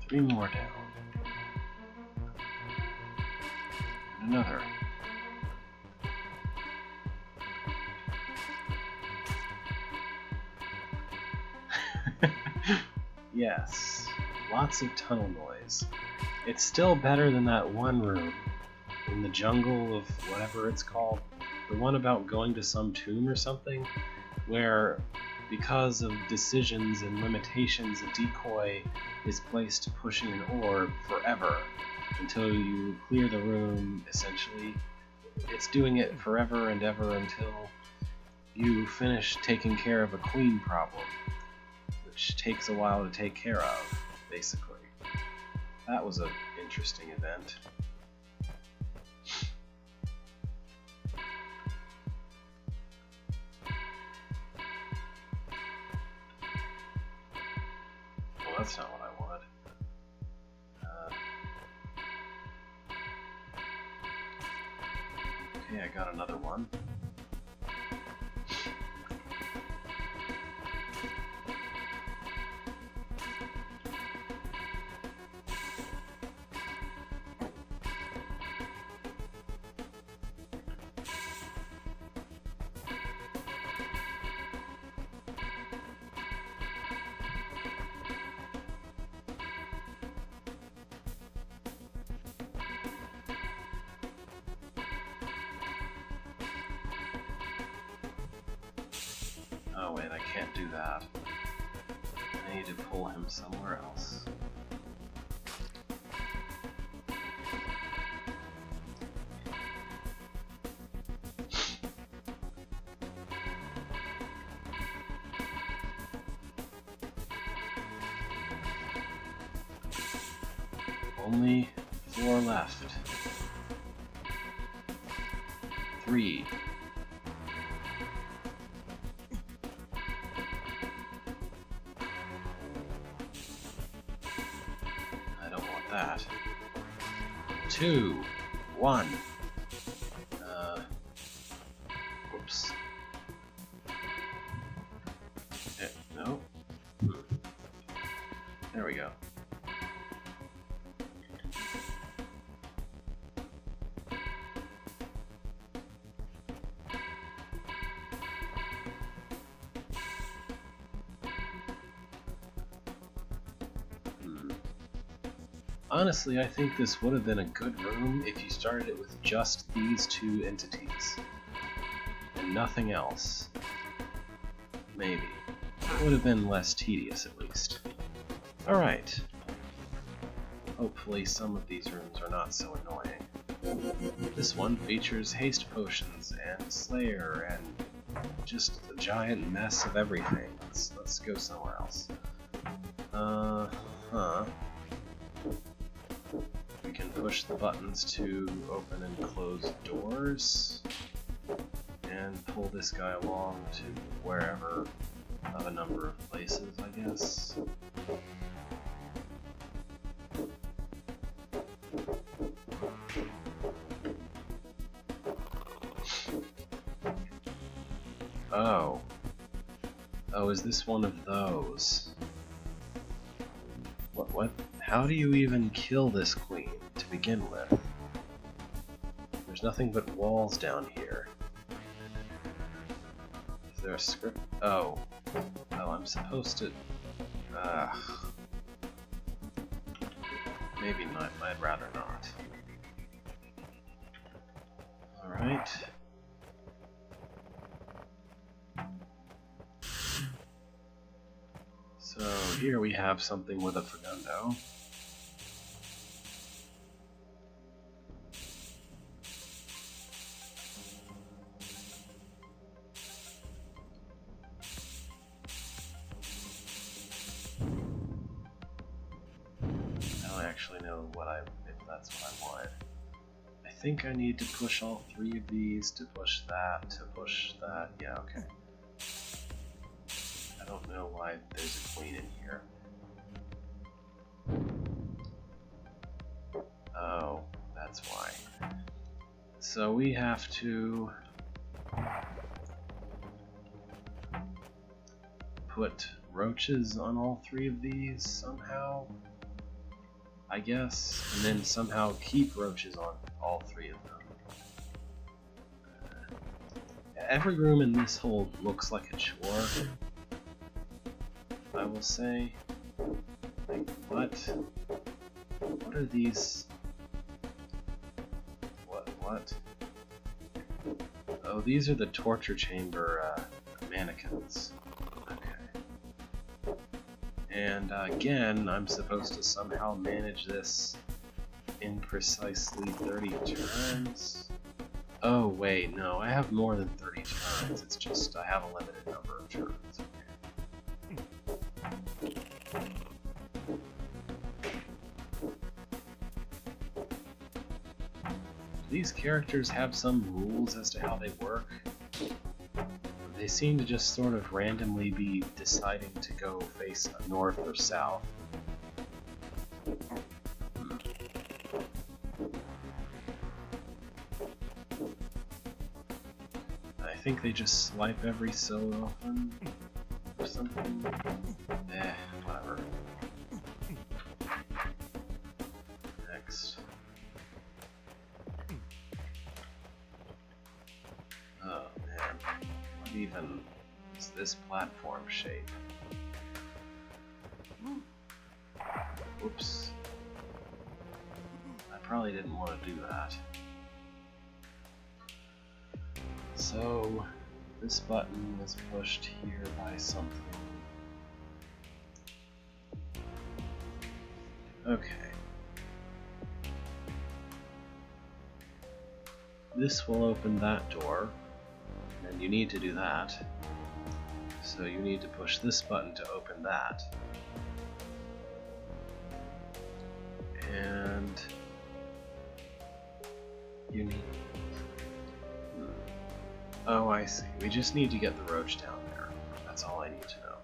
Three more down. And another. Yes, lots of tunnel noise. It's still better than that one room in the jungle of whatever it's called. The one about going to some tomb or something, where because of decisions and limitations, a decoy is placed pushing an orb forever until you clear the room, essentially. It's doing it forever and ever until you finish taking care of a queen problem, which takes a while to take care of, basically. That was an interesting event. Well, that's not what I wanted. Okay, I got another one. Oh wait, I can't do that. I need to pull him somewhere else. Only 4 left. 3. That. 2, 1. Whoops. No. There we go. Honestly, I think this would have been a good room if you started it with just these 2 entities. And nothing else. Maybe. It would have been less tedious, at least. Alright. Hopefully some of these rooms are not so annoying. This one features haste potions and Slayer and just a giant mess of everything. Let's go somewhere else. else. Huh. We can push the buttons to open and close doors, and pull this guy along to wherever of a number of places, I guess. Oh. Oh, is this one of those? What? How do you even kill this queen to begin with? There's nothing but walls down here. Is there a script? Oh. Oh, I'm supposed to... Maybe not. I'd rather not. Alright. So here we have something with a Fagundo. I don't actually know if that's what I wanted. I think I need to push all three of these to push that, to push that. Yeah, okay. I don't know why there's a queen in here. Oh, that's why. So we have to put roaches on all three of these somehow, I guess, and then somehow keep roaches on all three of them. Every room in this hold looks like a chore, I will say. Like, what? What are these? What? Oh, these are the torture chamber mannequins. Okay. And again, I'm supposed to somehow manage this in precisely 30 turns. Oh wait, no, I have more than 30 turns. It's just I have a limited number of turns. Do these characters have some rules as to how they work? They seem to just sort of randomly be deciding to go face north or south. I think they just swipe every so often or something. Whatever. Next. Oh man, what even is this platform shape? Oops. I probably didn't want to do that. So, this button is pushed here by something. Okay. This will open that door, and you need to do that. So you need to push this button to open that. And you need... Oh, I see. We just need to get the roach down there. That's all I need to know.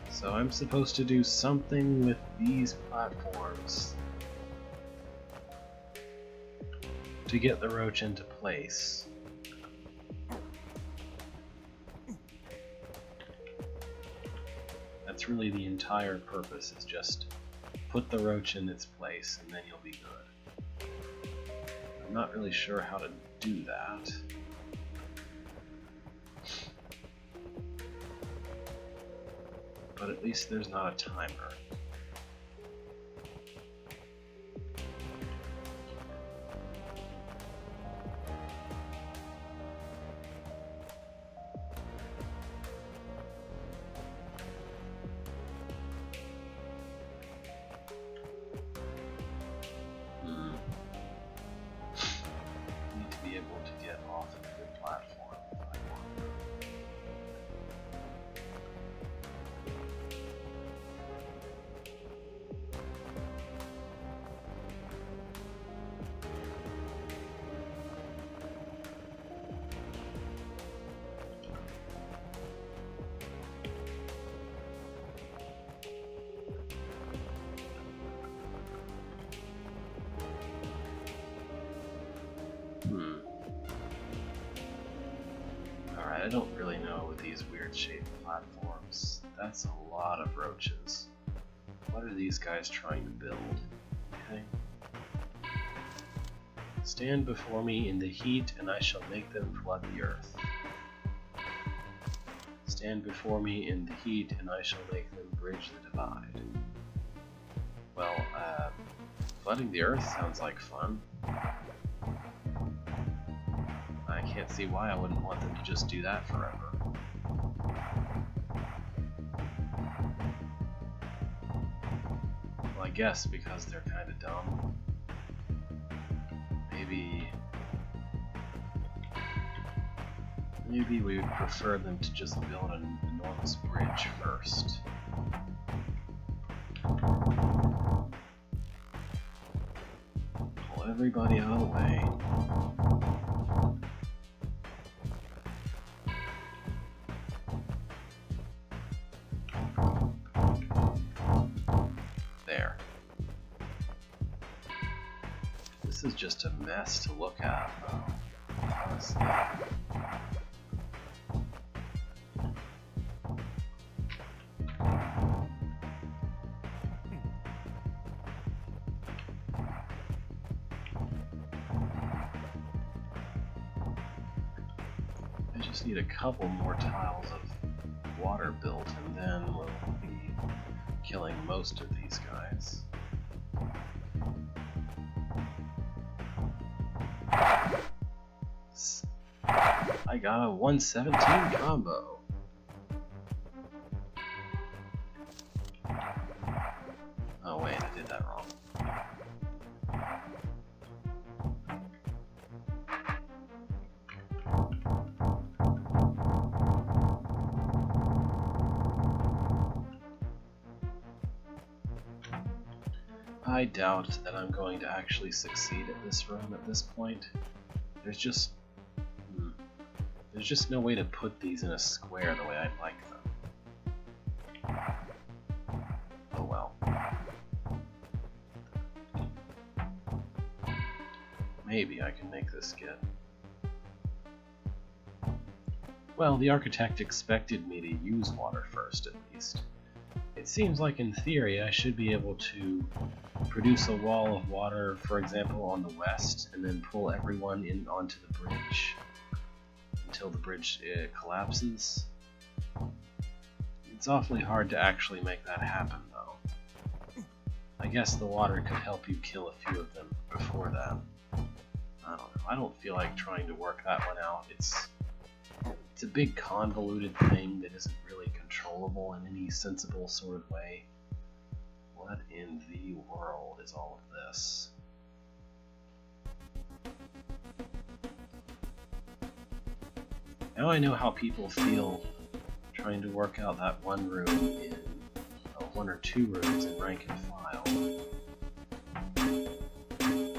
So I'm supposed to do something with these platforms to get the roach into place. That's really the entire purpose, is just put the roach in its place and then you'll be good. I'm not really sure how to do that. But at least there's not a timer. Need to be able to get off of the platform if I want. I don't really know with these weird shaped platforms. That's a lot of roaches. What are these guys trying to build? Okay. Stand before me in the heat, and I shall make them flood the earth. Stand before me in the heat, and I shall make them bridge the divide. Well, flooding the earth sounds like fun. I can't see why I wouldn't want them to just do that forever. Well, I guess because they're kind of dumb. Maybe we would prefer them to just build an enormous bridge first. Pull everybody out of the way. There. This is just a mess to look at, though. Honestly. I just need a couple more tiles of water built, and then we'll be killing most of these guys. I got a 117 combo. Oh wait, I did that wrong. I doubt that I'm going to actually succeed at this room at this point. There's just no way to put these in a square the way I'd like them. Oh well. Maybe I can make this get... Well, the architect expected me to use water first, at least. It seems like in theory I should be able to produce a wall of water, for example, on the west, and then pull everyone in onto the bridge until the bridge collapses. It's awfully hard to actually make that happen, though. I guess the water could help you kill a few of them before that. I don't know. I don't feel like trying to work that one out. It's a big convoluted thing that isn't really controllable in any sensible sort of way. What in the world is all of this? Now I know how people feel trying to work out that one room in one or two rooms in rank and file.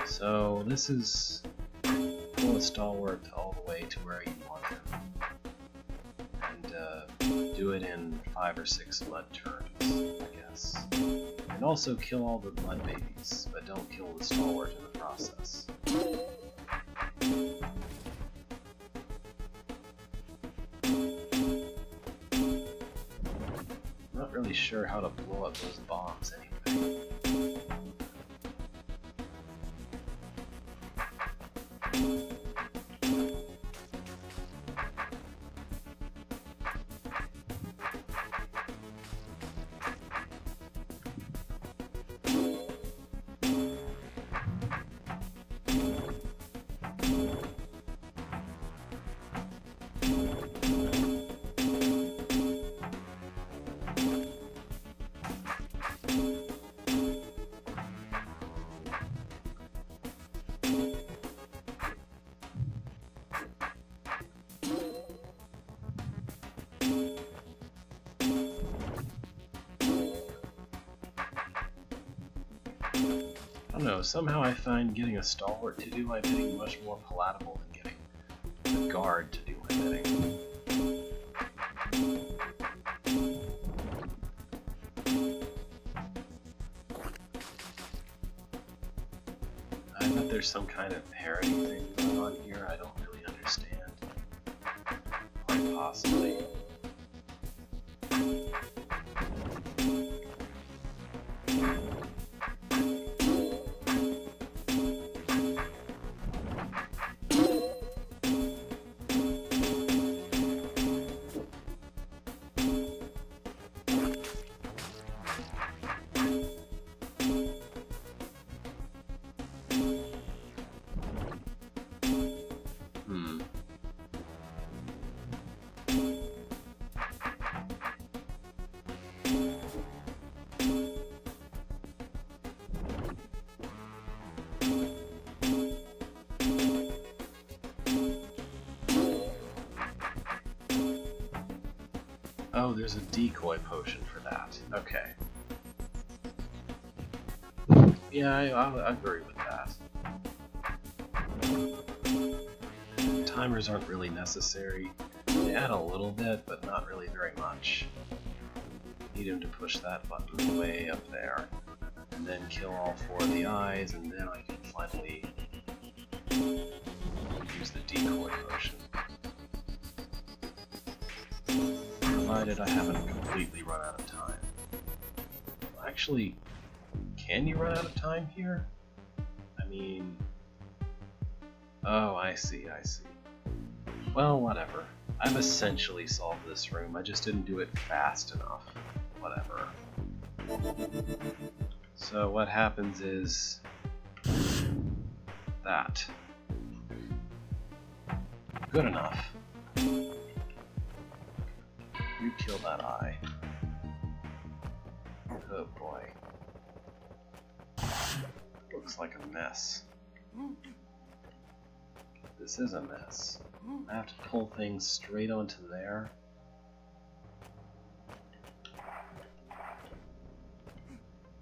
So this is pull a stalwart all the way to where you want him, and do it in 5 or 6 mud turns, I guess. And also kill all the mud babies, but don't kill the stalwart in the process. I'm not really sure how to blow up those bombs anyway. I don't know, somehow I find getting a stalwart to do my bidding much more palatable than getting a guard to do my bidding. I bet there's some kind of parody thing going on here I don't really understand. Quite possibly. Oh, there's a decoy potion for that. Okay. Yeah, I agree with that. Timers aren't really necessary. They add a little bit, but not really very much. Need him to push that button way up there. And then kill all 4 of the eyes, and then I can finally use the decoy potion. Provided I haven't completely run out of time. Actually, can you run out of time here? I mean... Oh, I see. Well, whatever. I've essentially solved this room, I just didn't do it fast enough. Whatever. So what happens is... that. Good enough. You kill that eye. Oh boy. Looks like a mess. This is a mess. I have to pull things straight onto there.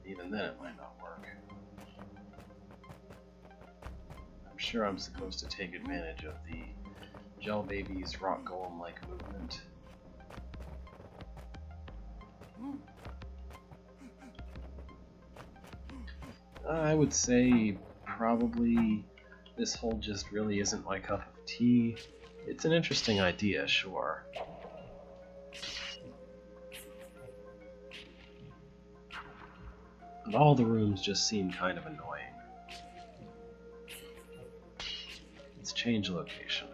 Even then it might not work. I'm sure I'm supposed to take advantage of the Gel Baby's rock golem-like movement. I would say probably this hole just really isn't my cup of tea. It's an interesting idea, sure. But all the rooms just seem kind of annoying. Let's change location.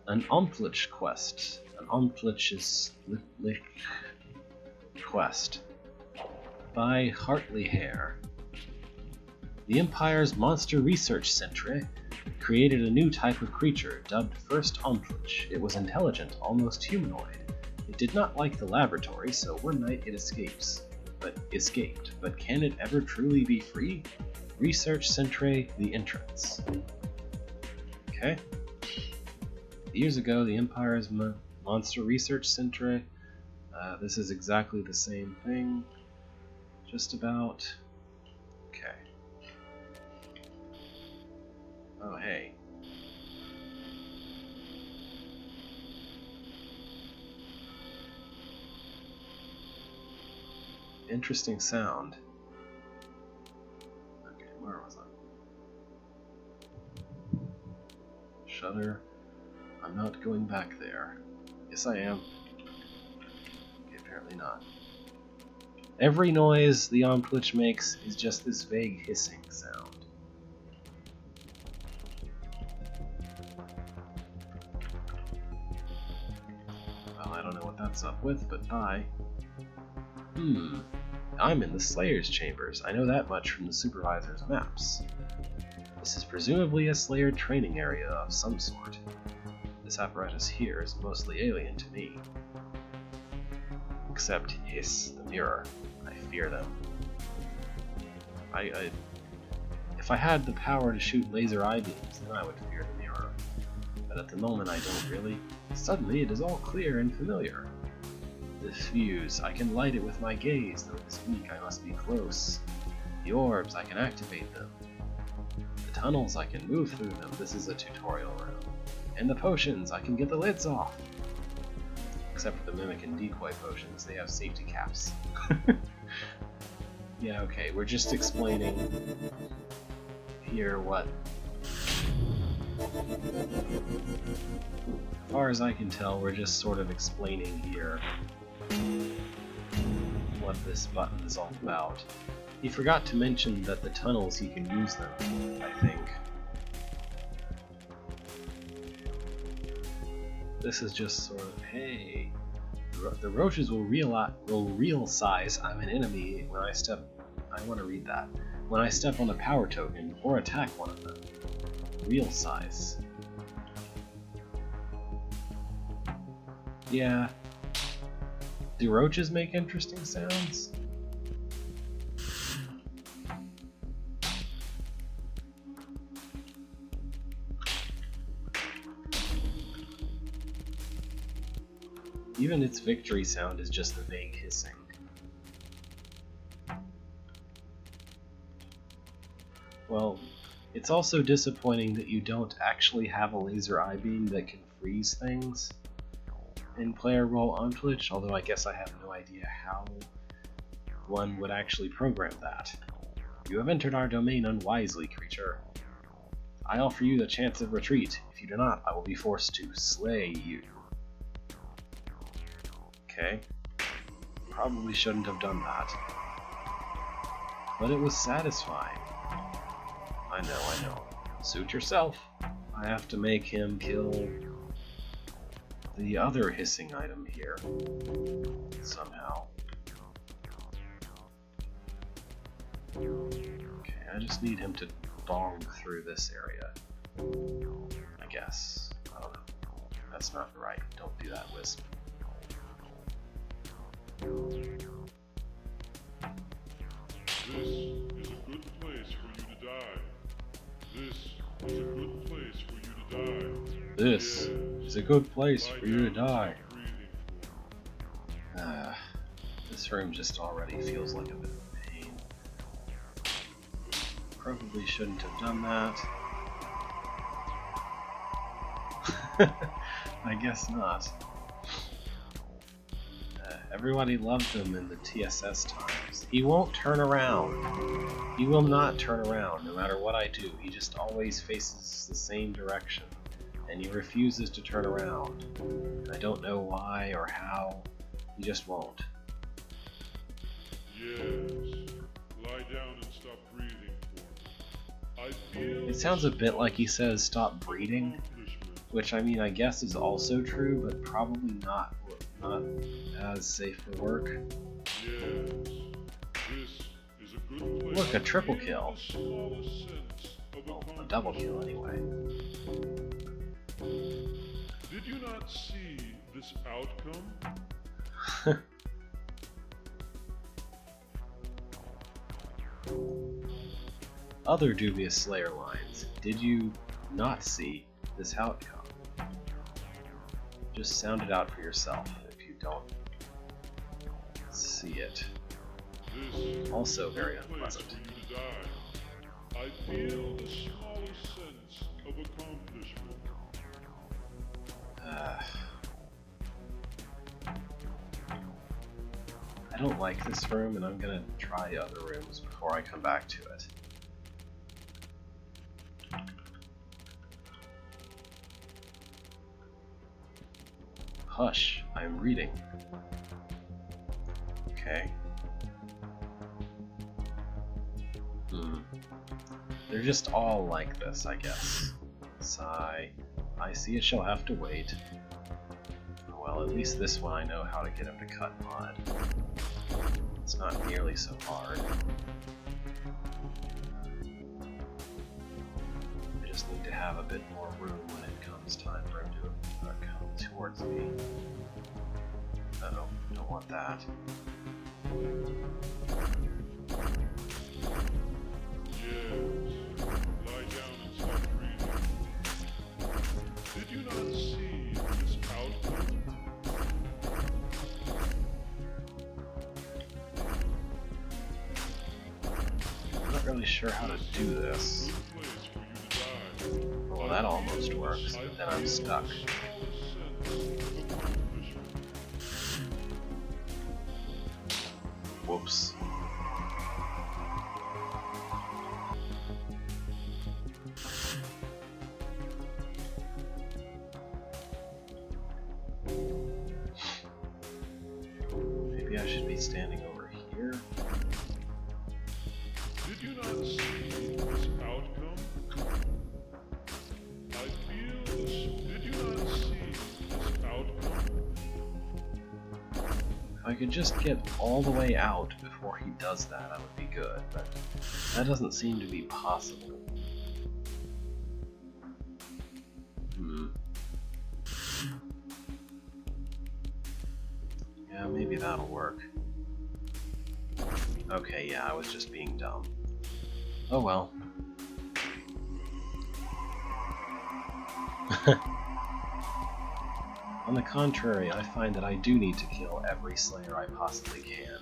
An Omplitch quest. An Omplitch's quest. By Hartley Hare. The Empire's Monster Research Centre created a new type of creature, dubbed First Omplitch. It was intelligent, almost humanoid. It did not like the laboratory, so one night it escaped. But can it ever truly be free? Research Centre, the entrance. Okay. Years ago, the Empire's Monster Research Centre. This is exactly the same thing. Just about. Okay. Oh, hey. Interesting sound. Okay, where was I? Shutter. I'm not going back there. Yes, I am. Okay, apparently not. Every noise the Omplitch makes is just this vague hissing sound. Well, I don't know what that's up with, but bye. I'm in the Slayer's chambers. I know that much from the supervisor's maps. This is presumably a Slayer training area of some sort. This apparatus here is mostly alien to me. Except Hiss, the mirror. I fear them. If I had the power to shoot laser eye beams, then I would fear the mirror. But at the moment I don't really. Suddenly it is all clear and familiar. The fuse, I can light it with my gaze, though it is weak, I must be close. The orbs, I can activate them. The tunnels, I can move through them. This is a tutorial room. And the potions, I can get the lids off. Except for the Mimic and Decoy potions, they have safety caps. Yeah, okay, we're just explaining here what As far as I can tell, we're just sort of explaining here what this button is all about. He forgot to mention that the tunnels, he can use them, I think. This is just sort of, hey, the roaches will real size I'm an enemy when I want to read that. When I step on a power token or attack one of them. Real size. Yeah. Do roaches make interesting sounds? Even its victory sound is just a vague hissing. Well, it's also disappointing that you don't actually have a laser eye beam that can freeze things in Player Role on Twitch, although I guess I have no idea how one would actually program that. You have entered our domain unwisely, creature. I offer you the chance of retreat. If you do not, I will be forced to slay you. Okay. Probably shouldn't have done that. But it was satisfying. I know. Suit yourself. I have to make him kill the other hissing item here. Somehow. Okay, I just need him to bong through this area. I guess. I don't know. That's not right. Don't do that, Wisp. This is a good place for you to die. This room just already feels like a bit of a pain. Probably shouldn't have done that. I guess not. Everybody loved him in the TSS times. He won't turn around. He will not turn around no matter what I do. He just always faces the same direction. And he refuses to turn around. And I don't know why or how. He just won't. Yes. Lie down and stop breathing for me. I feel It sounds a bit like he says stop breeding, which I mean I guess is also true, but probably not as safe for work. Yes. This is a good place. Look, a triple kill. The smallest sense of Well, a double kill anyway. Did you not see this outcome? Other dubious Slayer lines. Did you not see this outcome? Just sound it out for yourself if you don't see it. This Also very is a good place unpleasant. for you to die. I feel the smallest sense of accomplishment. I don't like this room, and I'm gonna try other rooms before I come back to it. Hush, I'm reading. Okay. They're just all like this, I guess. Sigh. I see it shall have to wait. Well, at least this one I know how to get him to cut mud. It's not nearly so hard. I just need to have a bit more room when it comes time for him to come towards me. Uh-oh, don't want that. Yes. Lie down and stop breathing. Did you not see this outcome? I'm not really sure how to do this. Good place for you to die. Well, that almost works, but then I'm stuck. Whoops. he standing over here? Did you not see this outcome? I feel this. Did you not see this outcome? If I could just get all the way out before he does that, that would be good, but that doesn't seem to be possible. Yeah, maybe that'll work. Okay, yeah, I was just being dumb. Oh well. On the contrary, I find that I do need to kill every Slayer I possibly can.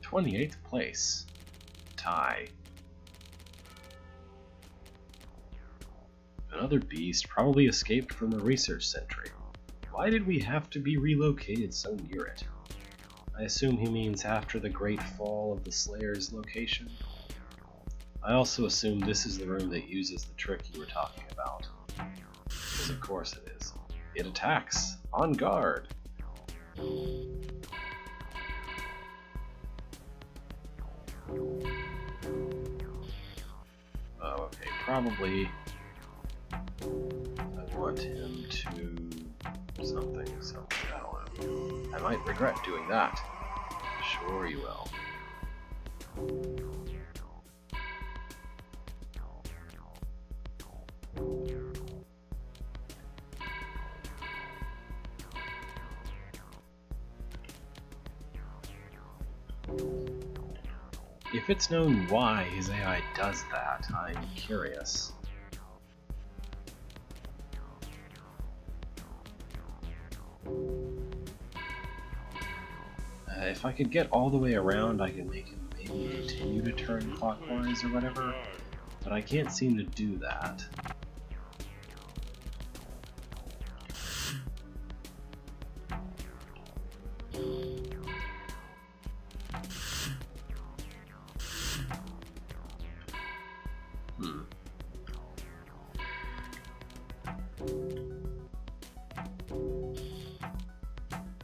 '28th place. Tie. Another beast probably escaped from the research sentry. Why did we have to be relocated so near it? I assume he means after the great fall of the Slayer's location. I also assume this is the room that uses the trick you were talking about. Because of course it is. It attacks! On guard! Oh, okay, probably I want him to something, I don't know. I might regret doing that. Sure you will. If it's known why his AI does that, I'm curious. If I could get all the way around, I could make him maybe continue to turn clockwise or whatever, but I can't seem to do that.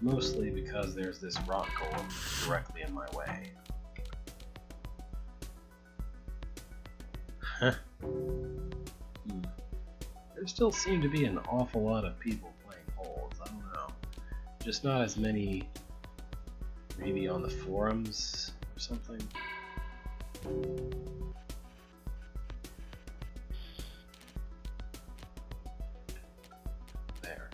Mostly because there's this rock golem directly in my way. There still seem to be an awful lot of people playing holds, I don't know. Just not as many maybe on the forums or something. There.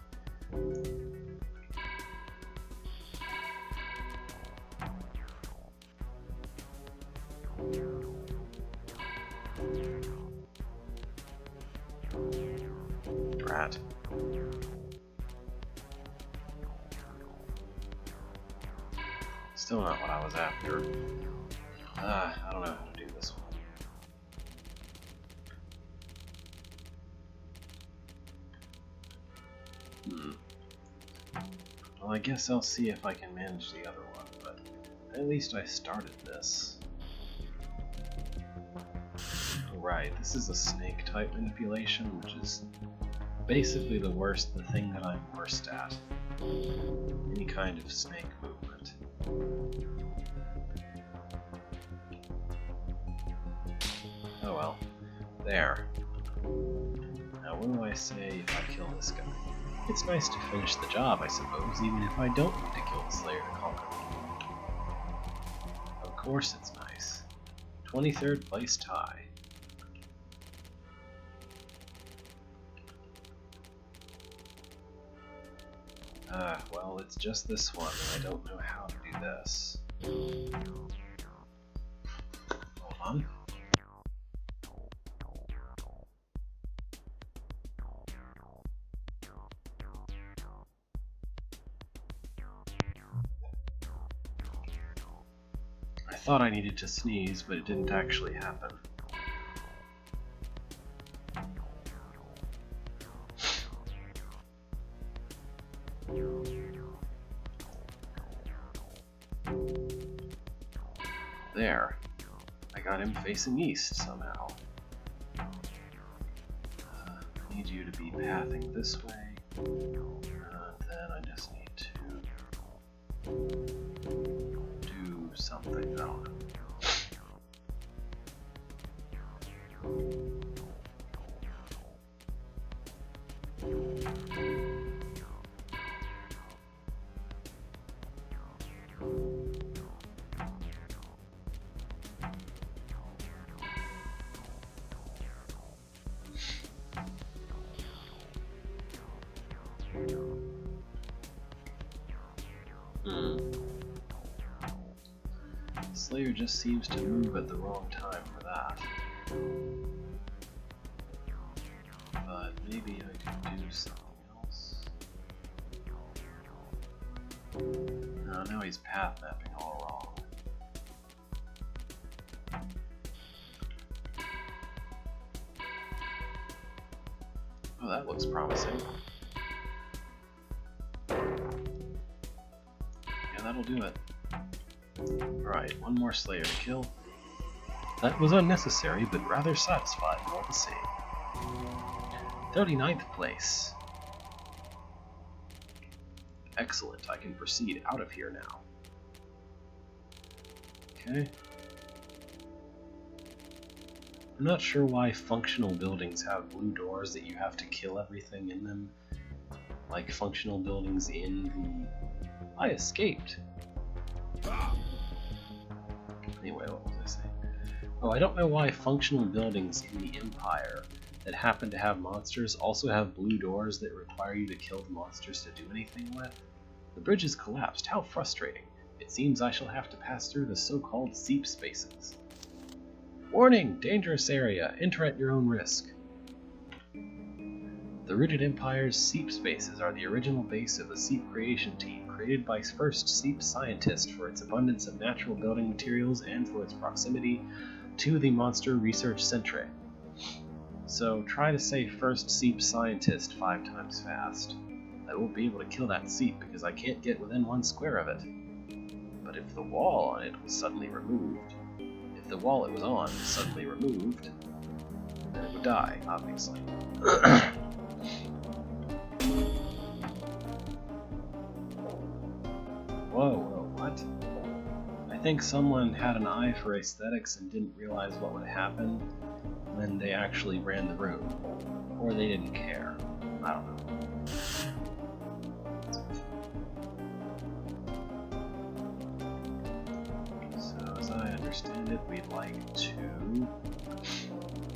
Brat. Still not what I was after. I don't know how to do this one. Well, I guess I'll see if I can manage the other one, but at least I started this. Right, this is a snake type manipulation, which is basically the thing that I'm worst at. Any kind of snake movement. Oh well. There. Now what do I say if I kill this guy? It's nice to finish the job, I suppose, even if I don't need to kill the Slayer to conquer me. Of course it's nice. 23rd place tie. Well, it's just this one, and I don't know how to do this. Hold on. I thought I needed to sneeze, but it didn't actually happen. There. I got him facing east somehow. need you to be pathing this way. Then I just need to do something. I don't know. Slayer just seems to move at the wrong time for that. But maybe I could do something else. No, now he's path mapping all wrong. Oh, that looks promising. Yeah, that'll do it. Alright, one more Slayer to kill. That was unnecessary, but rather satisfying all the same. 39th place. Excellent, I can proceed out of here now. Okay. I'm not sure why functional buildings have blue doors that you have to kill everything in them. Like functional buildings in the... I escaped! Anyway, what was I saying? Oh, I don't know why functional buildings in the Empire that happen to have monsters also have blue doors that require you to kill the monsters to do anything with. The bridge has collapsed. How frustrating. It seems I shall have to pass through the so-called seep spaces. Warning! Dangerous area. Enter at your own risk. The Rooted Empire's seep spaces are the original base of the seep creation team, created by first seep scientist for its abundance of natural building materials and for its proximity to the Monster Research Centre. So try to say first seep scientist 5 times fast. I won't be able to kill that seep because I can't get within 1 square of it. But if the wall on it was suddenly removed, if the wall it was on was suddenly removed, then it would die, obviously. Whoa, what? I think someone had an eye for aesthetics and didn't realize what would happen when they actually ran the room. Or they didn't care. I don't know. So, as I understand it, we'd like to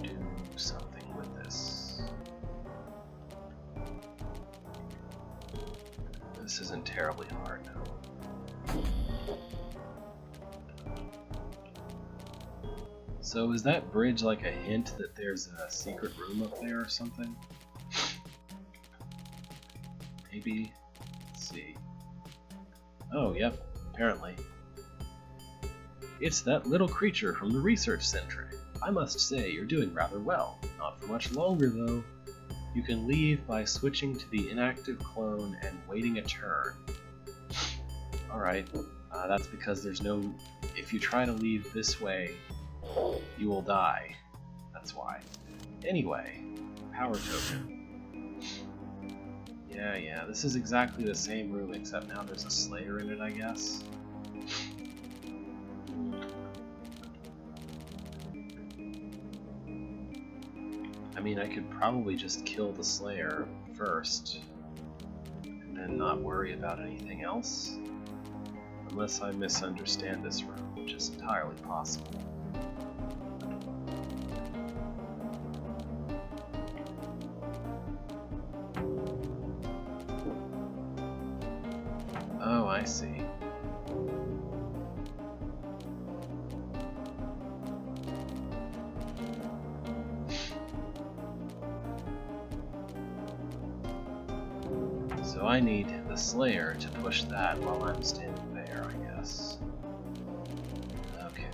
do something with this. This isn't terribly hard now. So is that bridge like a hint that there's a secret room up there or something? Maybe? Let's see. Oh, yep, apparently. It's that little creature from the research center. I must say, you're doing rather well. Not for much longer, though. You can leave by switching to the inactive clone and waiting a turn. Alright, that's because there's no... If you try to leave this way, you will die. That's why. Anyway, power token. Yeah, this is exactly the same room, except now there's a Slayer in it, I guess. I mean, I could probably just kill the Slayer first, and then not worry about anything else. Unless I misunderstand this room, which is entirely possible. Oh, I see. So I need the Slayer to push that while I'm standing there, I guess. Okay.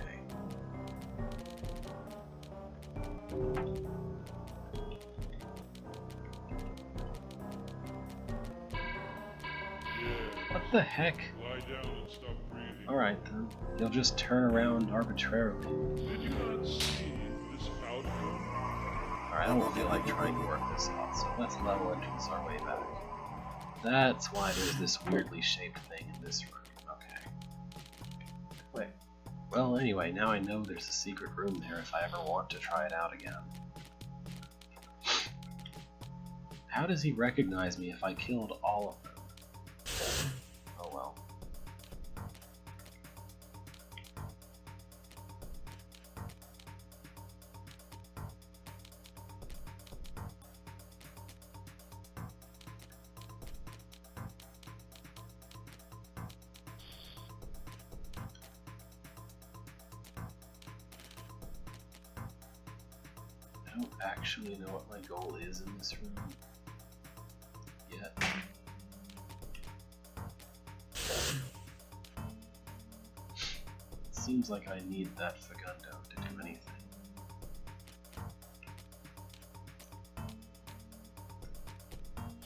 What the heck? Lie down and stop breathing. Alright then. You'll just turn around arbitrarily. Did you not see this outcome? Alright, I don't feel like trying to work this out, so let's level entrance our way back. That's why there's this weirdly shaped thing in this room. Okay. Wait. Well, anyway, now I know there's a secret room there if I ever want to try it out again. How does he recognize me if I killed all of them? Oh well. I don't actually know what my goal is in this room yet. It seems like I need that Fagundo to do anything.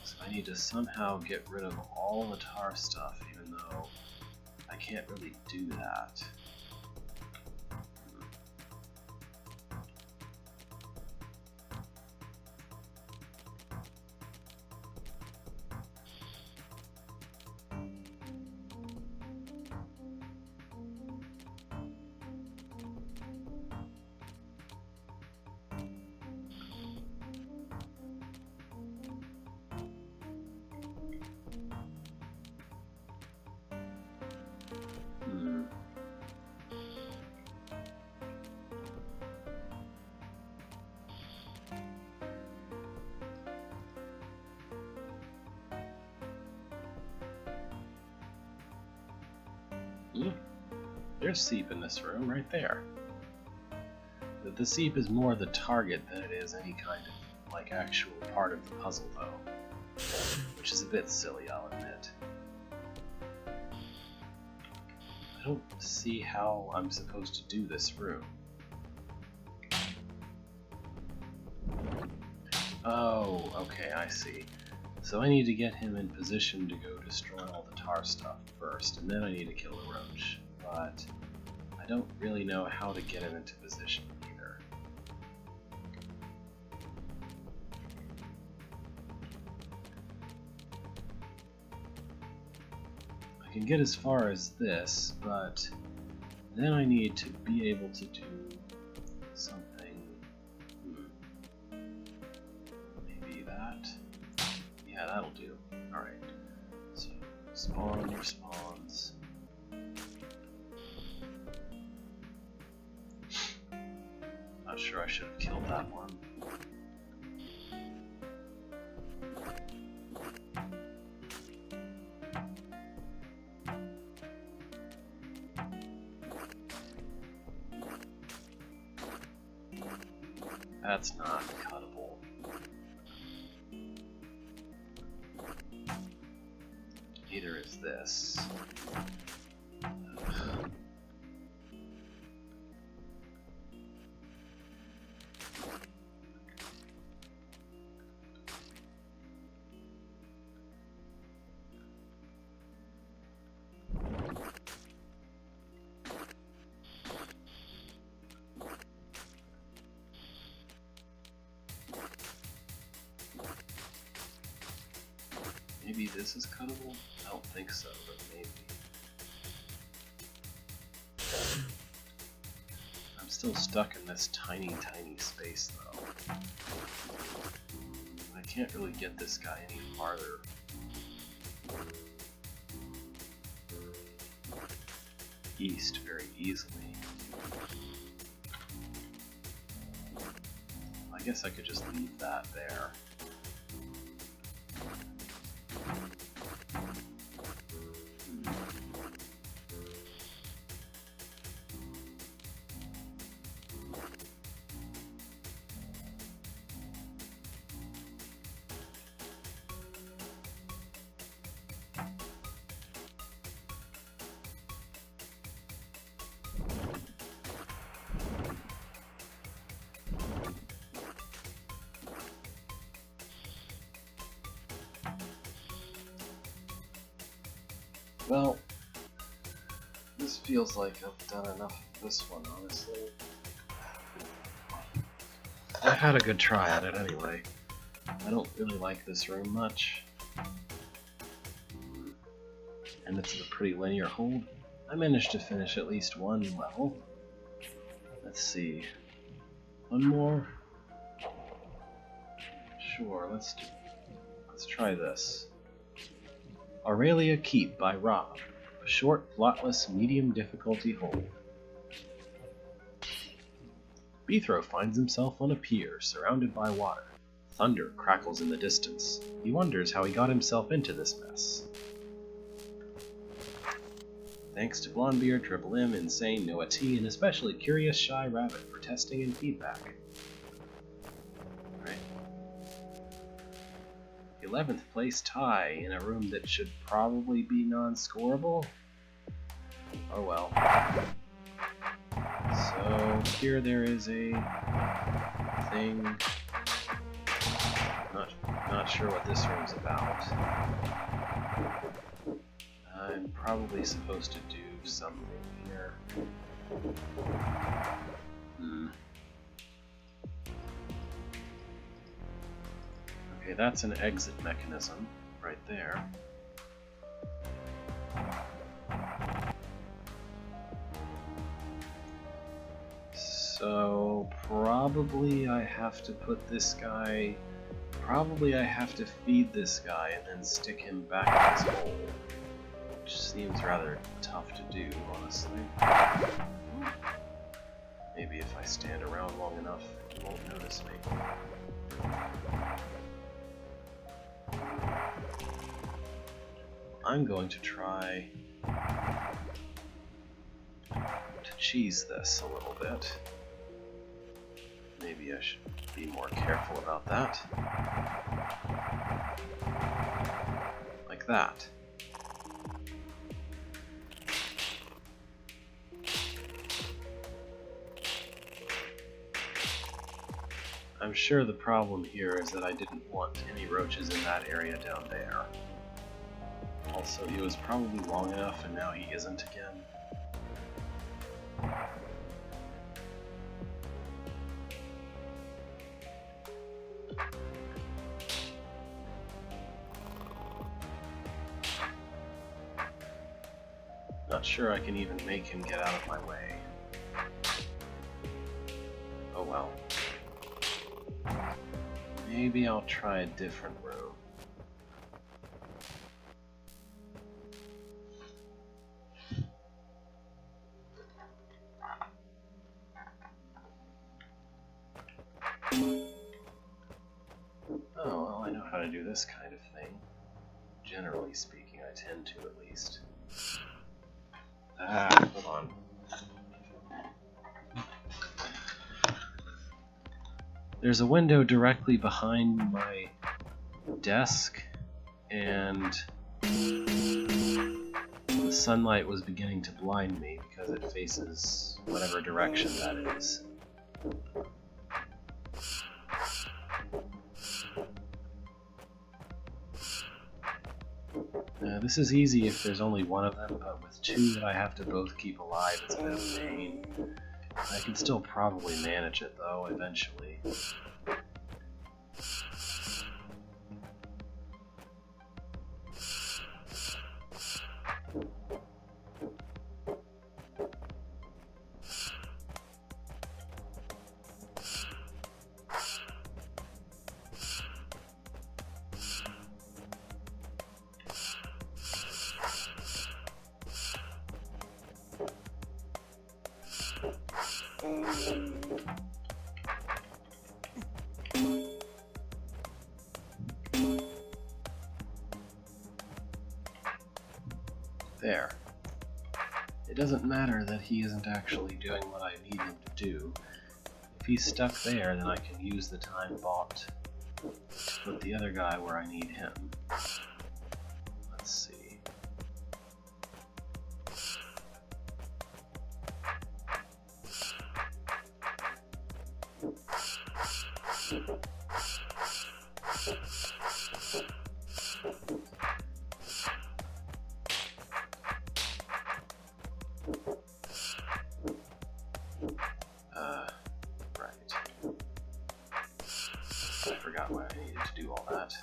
So I need to somehow get rid of all the tar stuff, even though I can't really do that. There's Seep in this room, right there. The Seep is more the target than it is any kind of, like, actual part of the puzzle, though. Which is a bit silly, I'll admit. I don't see how I'm supposed to do this room. Oh, okay, I see. So I need to get him in position to go destroy all the tar stuff first, and then I need to kill the roach. But I don't really know how to get him into position either. I can get as far as this, but then I need to be able to do something. Maybe that. Yeah, that'll do. Alright. So, spawn your spawns. Not sure I should have killed that one. That's not cuttable. Neither is this. Maybe this is cuttable? I don't think so, but maybe. I'm still stuck in this tiny space though. I can't really get this guy any farther. East very easily. I guess I could just leave that there. Well, this feels like I've done enough of this one, honestly. had a good try at it anyway. I don't really like this room much. And it's a pretty linear hold. I managed to finish at least one level. Let's see. One more? Sure, let's try this. Aurelia Keep by Rob. A short, plotless, medium difficulty hold. Beethro finds himself on a pier, surrounded by water. Thunder crackles in the distance. He wonders how he got himself into this mess. Thanks to Blondebeard, Triple M, Insane, Noah T, and especially Curious Shy Rabbit for testing and feedback. Alright. 11th place tie in a room that should probably be non-scoreable? Oh well. So here there is a thing. Not sure what this room's about. I'm probably supposed to do something here. Okay, that's an exit mechanism right there. So probably I have to put this guy... Probably I have to feed this guy and then stick him back in his hole. Which seems rather tough to do, honestly. Maybe if I stand around long enough, he won't notice me. I'm going to try to cheese this a little bit. Maybe I should be more careful about that. Like that. I'm sure the problem here is that I didn't want any roaches in that area down there. Also, he was probably long enough and now he isn't again. Not sure I can even make him get out of my way. Oh well. Maybe I'll try a different room. Oh, well, I know how to do this kind of thing. Generally speaking, I tend to at least. Hold on. There's a window directly behind my desk, and the sunlight was beginning to blind me because it faces whatever direction that is. This is easy if there's only one of them, but with two that I have to both keep alive, it's a bit of a pain. I can still probably manage it, though, eventually. There. It doesn't matter that he isn't actually doing what I need him to do. If he's stuck there, then I can use the time bought to put the other guy where I need him. Let's see. why I needed to do all that.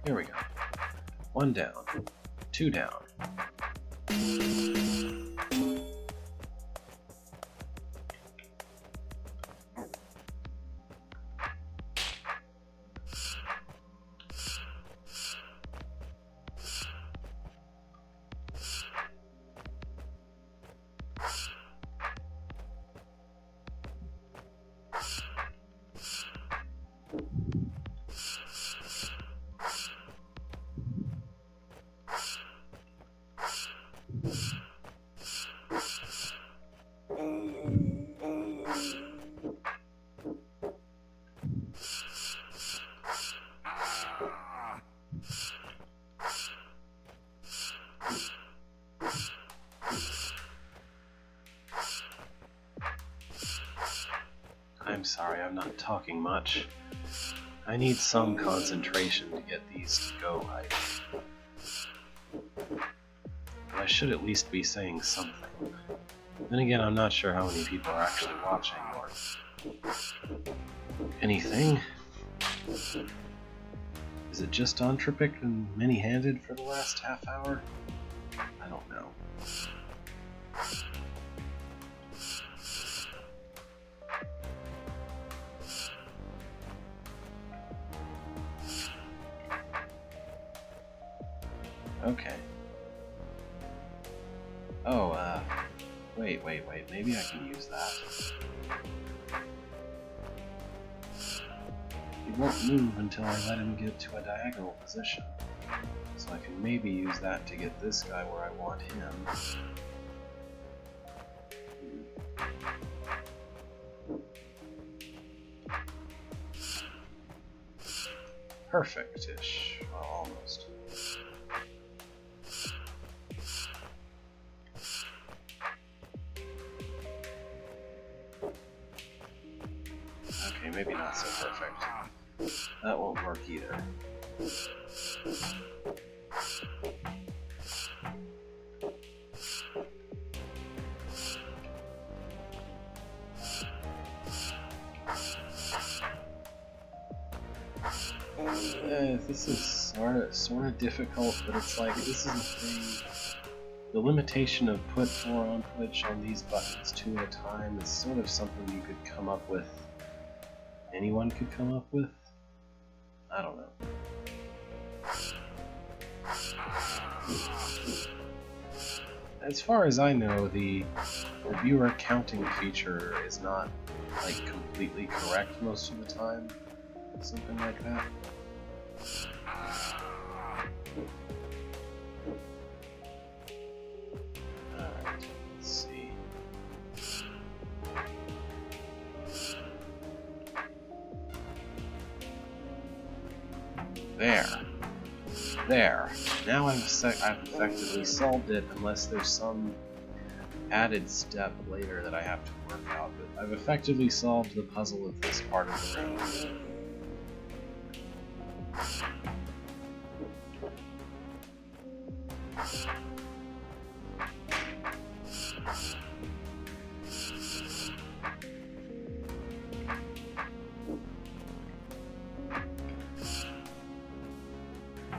Here we go. 1 down. 2 down. I'm sorry, I'm not talking much. I need some concentration to get these to go right. But I should at least be saying something. Then again, I'm not sure how many people are actually watching or anything. Is it just Ontropic and many-handed for the last half hour? I don't know. Okay. Oh, wait, maybe I can use that. He won't move until I let him get to a diagonal position. So I can maybe use that to get this guy where I want him. Perfect-ish. Well, almost. Okay, maybe not so perfect. That won't work either. This is sort of difficult, but it's like, this is a thing. The limitation of put 4 on Twitch on these buttons 2 at a time is sort of something you could come up with. Anyone could come up with? I don't know. As far as I know, the viewer counting feature is not, like, completely correct most of the time. Something like that. Alright, let's see. There. Now I've effectively solved it, unless there's some added step later that I have to work out. But I've effectively solved the puzzle of this part of the room.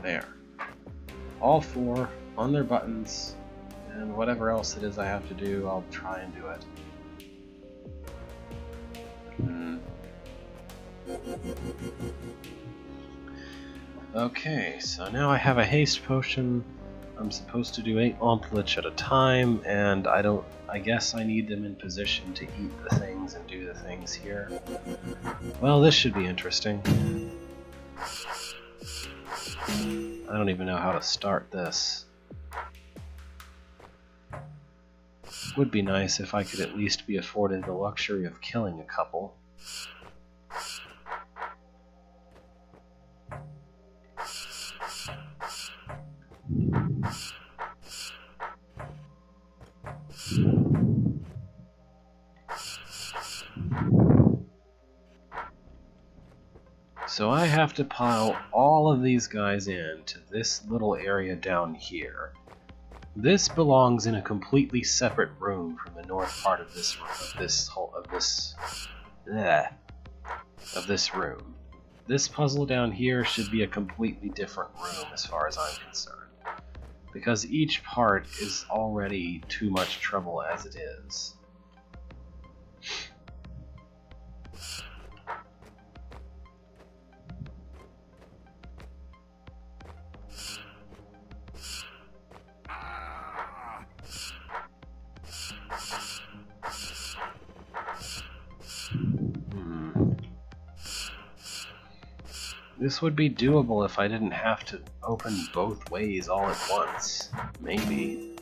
There. All 4 on their buttons, and whatever else it is I have to do, I'll try and do it. Okay, so now I have a haste potion. I'm supposed to do 8 Omplitch at a time, and I guess I need them in position to eat the things and do the things here. Well, this should be interesting. I don't even know how to start this. Would be nice if I could at least be afforded the luxury of killing a couple. So I have to pile all of these guys in to this little area down here. This belongs in a completely separate room from the north part of this room. This puzzle down here should be a completely different room as far as I'm concerned, because each part is already too much trouble as it is. This would be doable if I didn't have to open both ways all at once. Maybe.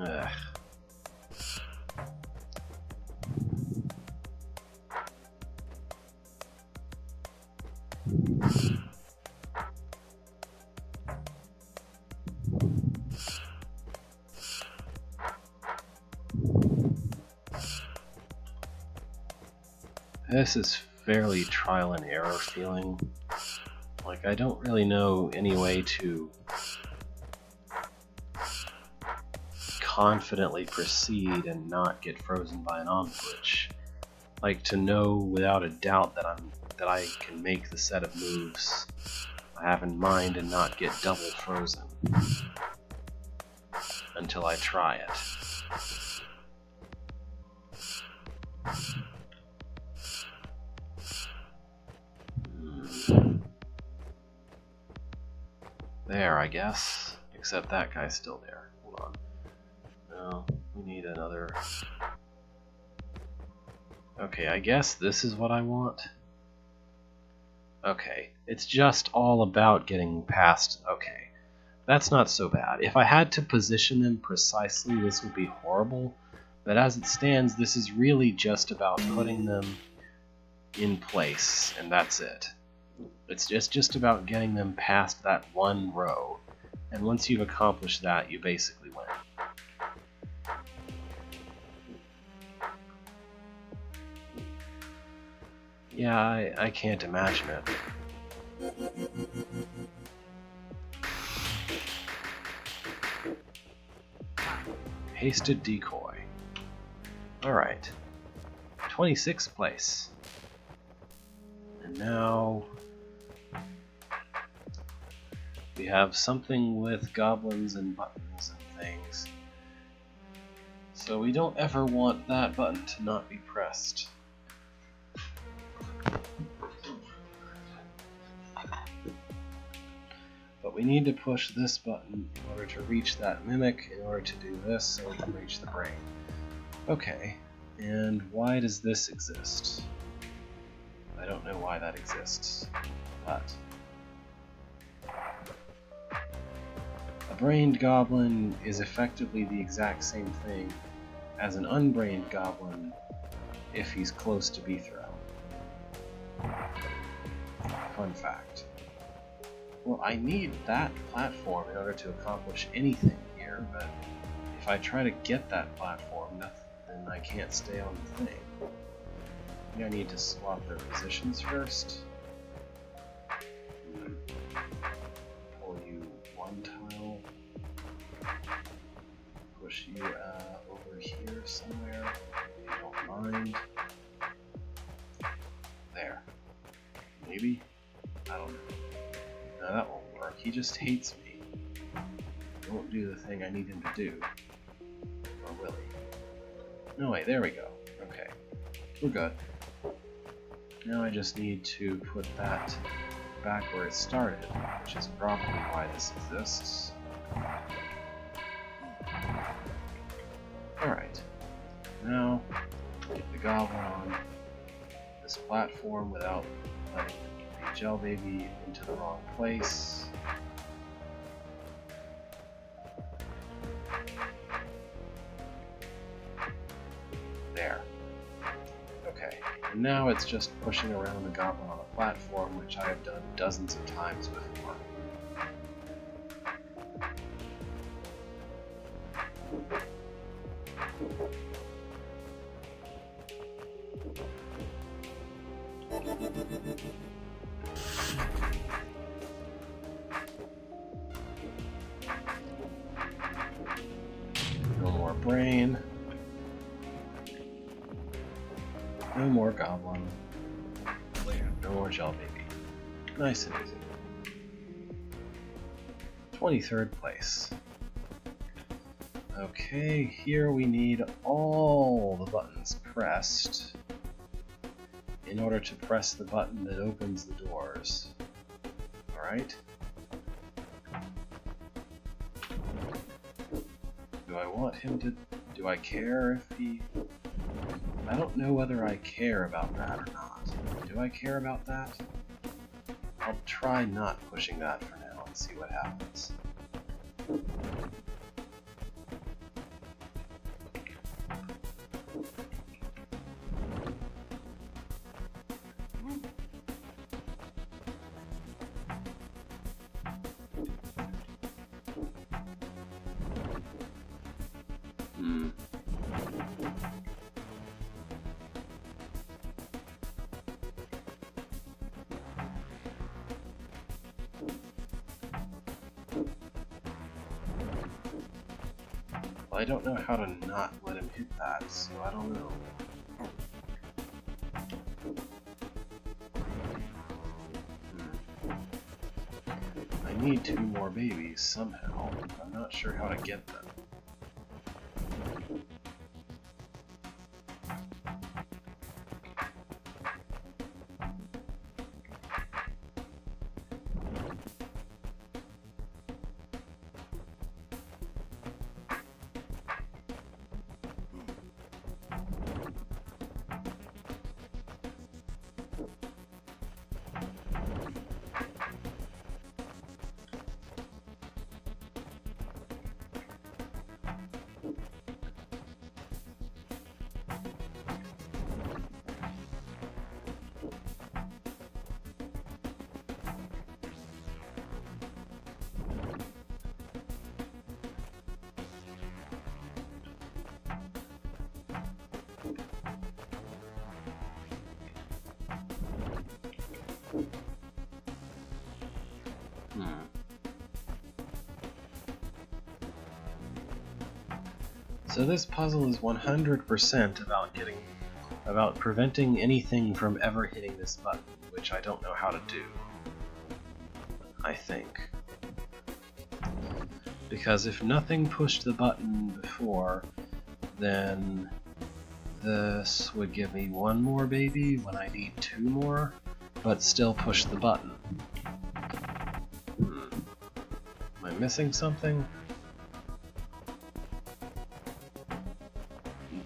Ugh. This is fairly trial and error feeling. Like, I don't really know any way to confidently proceed and not get frozen by an glitch. Like, to know without a doubt that I can make the set of moves I have in mind and not get double frozen until I try it. There, I guess. Except that guy's still there. Hold on. No, we need another. Okay, I guess this is what I want. Okay, it's just all about getting past. Okay, that's not so bad. If I had to position them precisely, this would be horrible. But as it stands, this is really just about putting them in place, and that's it. It's just about getting them past that one row, and once you've accomplished that, you basically win. Yeah, I can't imagine it. Hasted decoy. Alright. 26th place. And now we have something with goblins and buttons and things. So we don't ever want that button to not be pressed. But we need to push this button in order to reach that mimic, in order to do this so we can reach the brain. Okay, and why does this exist? I don't know why that exists, but a brained goblin is effectively the exact same thing as an unbrained goblin if he's close to Beethro. Fun fact. Well, I need that platform in order to accomplish anything here, but if I try to get that platform, then I can't stay on the thing. Maybe I need to swap their positions first. Pull you one tile. Push you over here somewhere, if you don't mind. There. Maybe? I don't know. No, that won't work. He just hates me. He won't do the thing I need him to do. Or will he? No, wait, there we go. Okay. We're good. Now I just need to put that back where it started, which is probably why this exists. Alright. Now, get the goblin on this platform without letting the gel baby into the wrong place. There. Okay, and now it's just pushing around the goblin on a platform, which I have done dozens of times before. No more brain. No more goblin. No more gel baby. Nice and easy. 23rd place. Okay, here we need all the buttons pressed in order to press the button that opens the doors. Alright? Do I want him to... do I care if he... I don't know whether I care about that or not. Do I care about that? I'll try not pushing that for now and see what happens. I don't know how to not let him hit that, so I don't know. I need 2 more babies somehow. I'm not sure how to get them. So this puzzle is 100% about preventing anything from ever hitting this button, which I don't know how to do. I think. Because if nothing pushed the button before, then this would give me 1 more baby when I need 2 more, but still push the button. Am I missing something?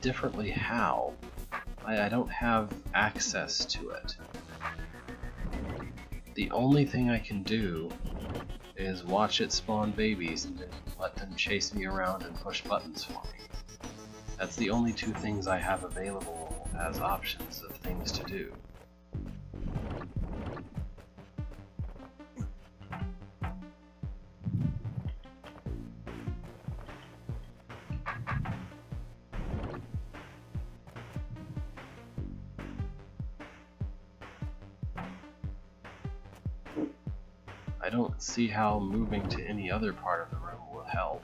Differently how? I don't have access to it. The only thing I can do is watch it spawn babies and then let them chase me around and push buttons for me. That's the only 2 things I have available as options of things to do. I don't see how moving to any other part of the room will help.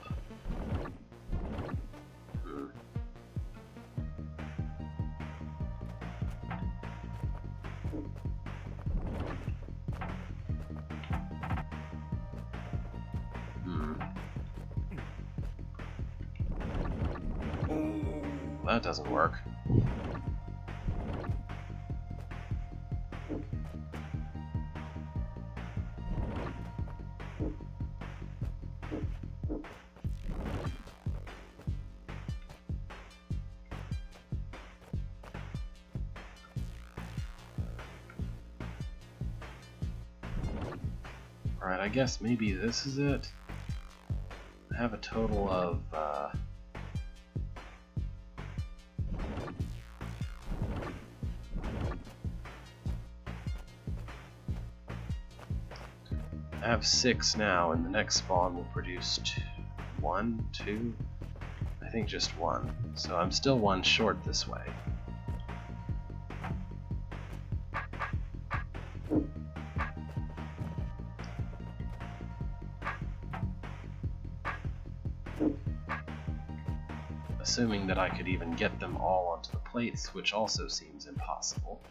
That doesn't work. Alright, I guess maybe this is it. I have a total of I have 6 now, and the next spawn will produce 1, 2, I think just 1. So I'm still 1 short this way. Assuming that I could even get them all onto the plates, which also seems impossible.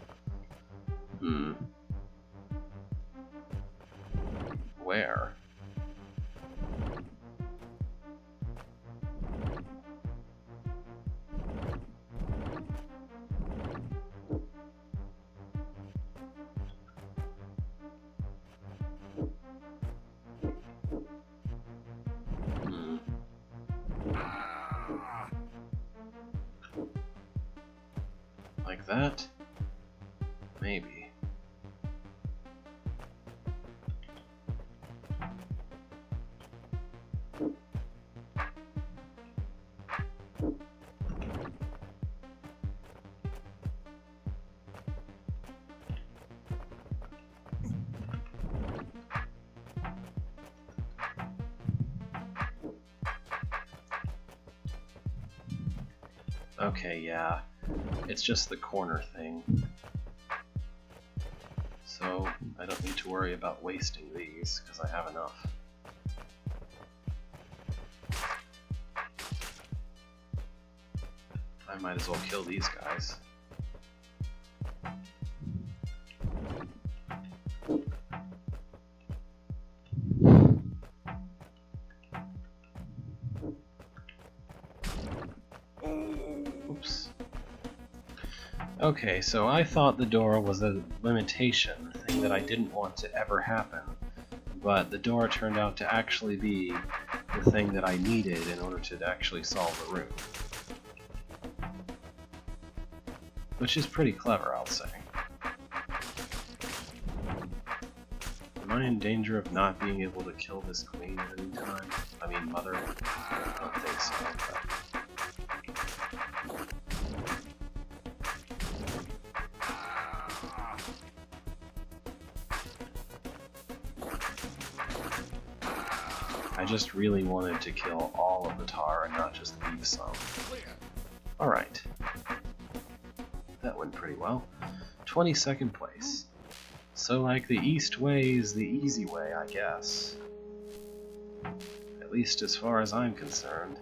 Where? Like that? Maybe. Okay, yeah. It's just the corner thing. So I don't need to worry about wasting these, because I have enough. I might as well kill these guys. Oops. Okay, so I thought the door was a limitation, a thing that I didn't want to ever happen, but the door turned out to actually be the thing that I needed in order to actually solve the room. Which is pretty clever, I'll say. Am I in danger of not being able to kill this queen at any time? I mean, mother? I don't think so, but... I just really wanted to kill all of the tar and not just leave some. Alright. That went pretty well. 22nd place. So, like, the east way is the easy way, I guess. At least as far as I'm concerned.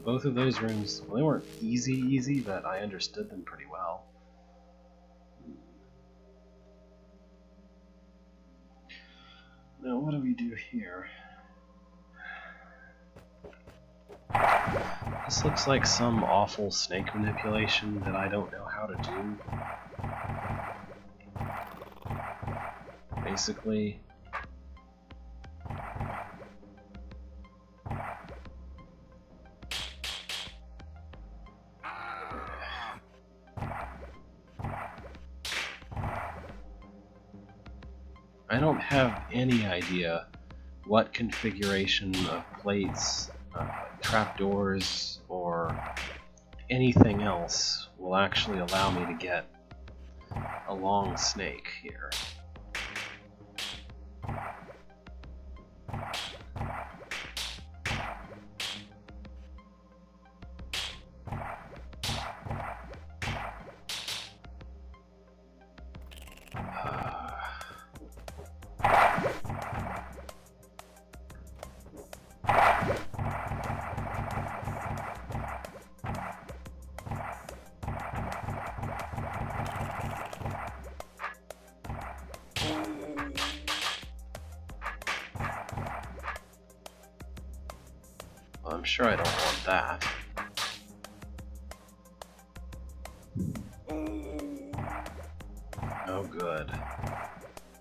Both of those rooms, well, they weren't easy, but I understood them pretty well. Now, what do we do here? This looks like some awful snake manipulation that I don't know how to do. Basically, I don't have any idea what configuration of plates, trapdoors, or anything else will actually allow me to get a long snake here. Well, I'm sure I don't want that. Oh good.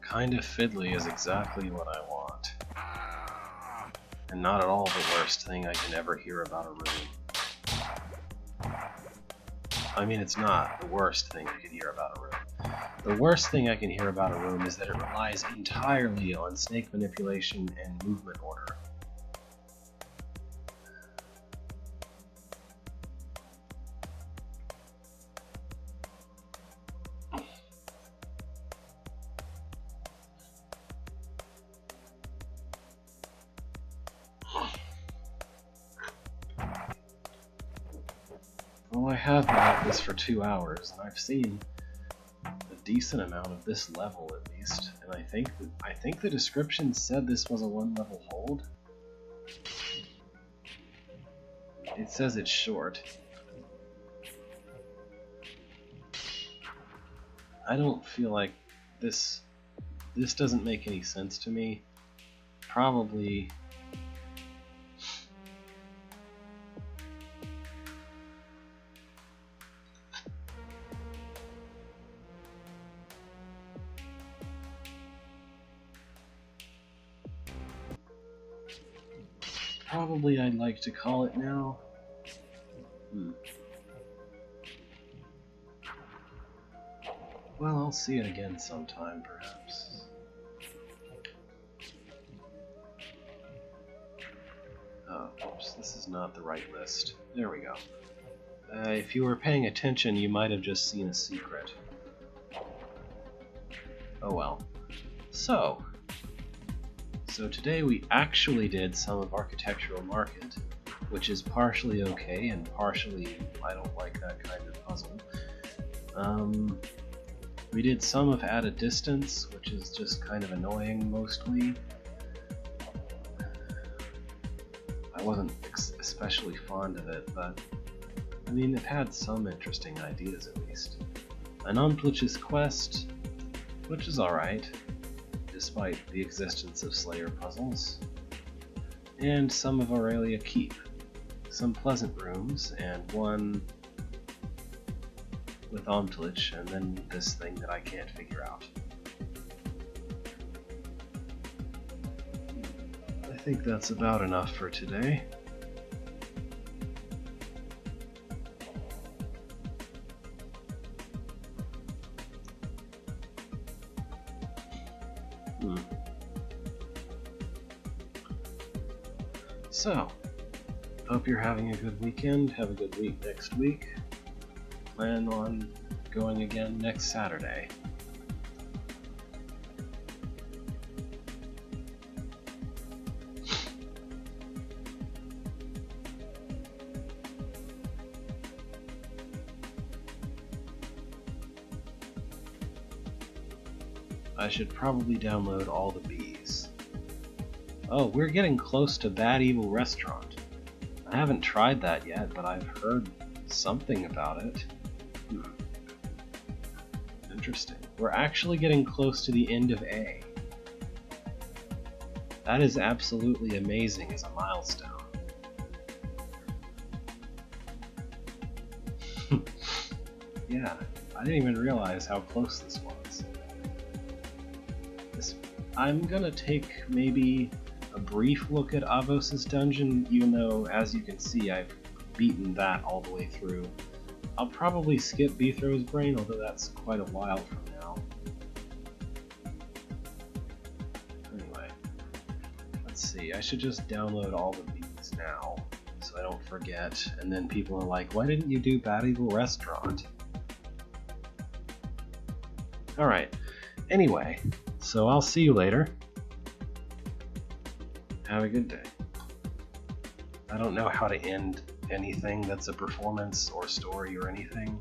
Kind of fiddly is exactly what I want. And not at all the worst thing I can ever hear about a room. I mean, it's not the worst thing you could hear about a room. The worst thing I can hear about a room is that it relies entirely on snake manipulation and movement order. Well, I have been at this for 2 hours, and I've seen a decent amount of this level at least, and I think the description said this was a 1-level hold. It says it's short. I don't feel like this doesn't make any sense to me. Probably I'd like to call it now. Well, I'll see it again sometime, perhaps. Oh, oops, this is not the right list. There we go. If you were paying attention, you might have just seen a secret. Oh well. So today we actually did some of Architectural Market, which is partially okay and partially I don't like that kind of puzzle. We did some of At a Distance, which is just kind of annoying mostly. I wasn't especially fond of it, but I mean it had some interesting ideas at least. An Unplitch's Quest, which is alright, despite the existence of Slayer puzzles, and some of Aurelia Keep, some pleasant rooms, and one with Omtlich, and then this thing that I can't figure out. I think that's about enough for today. So, hope you're having a good weekend, have a good week next week. Plan on going again next Saturday. I should probably download all the bees. Oh, we're getting close to Bad Evil Restaurant. I haven't tried that yet, but I've heard something about it. Interesting. We're actually getting close to the end of A. That is absolutely amazing as a milestone. Yeah, I didn't even realize how close this was. I'm gonna take maybe a brief look at Avos' dungeon, even though, as you can see, I've beaten that all the way through. I'll probably skip Beethro's Brain, although that's quite a while from now. Anyway, let's see, I should just download all the bees now, so I don't forget, and then people are like, why didn't you do Bad Evil Restaurant? Alright, anyway, so I'll see you later. Have a good day. I don't know how to end anything that's a performance or story or anything.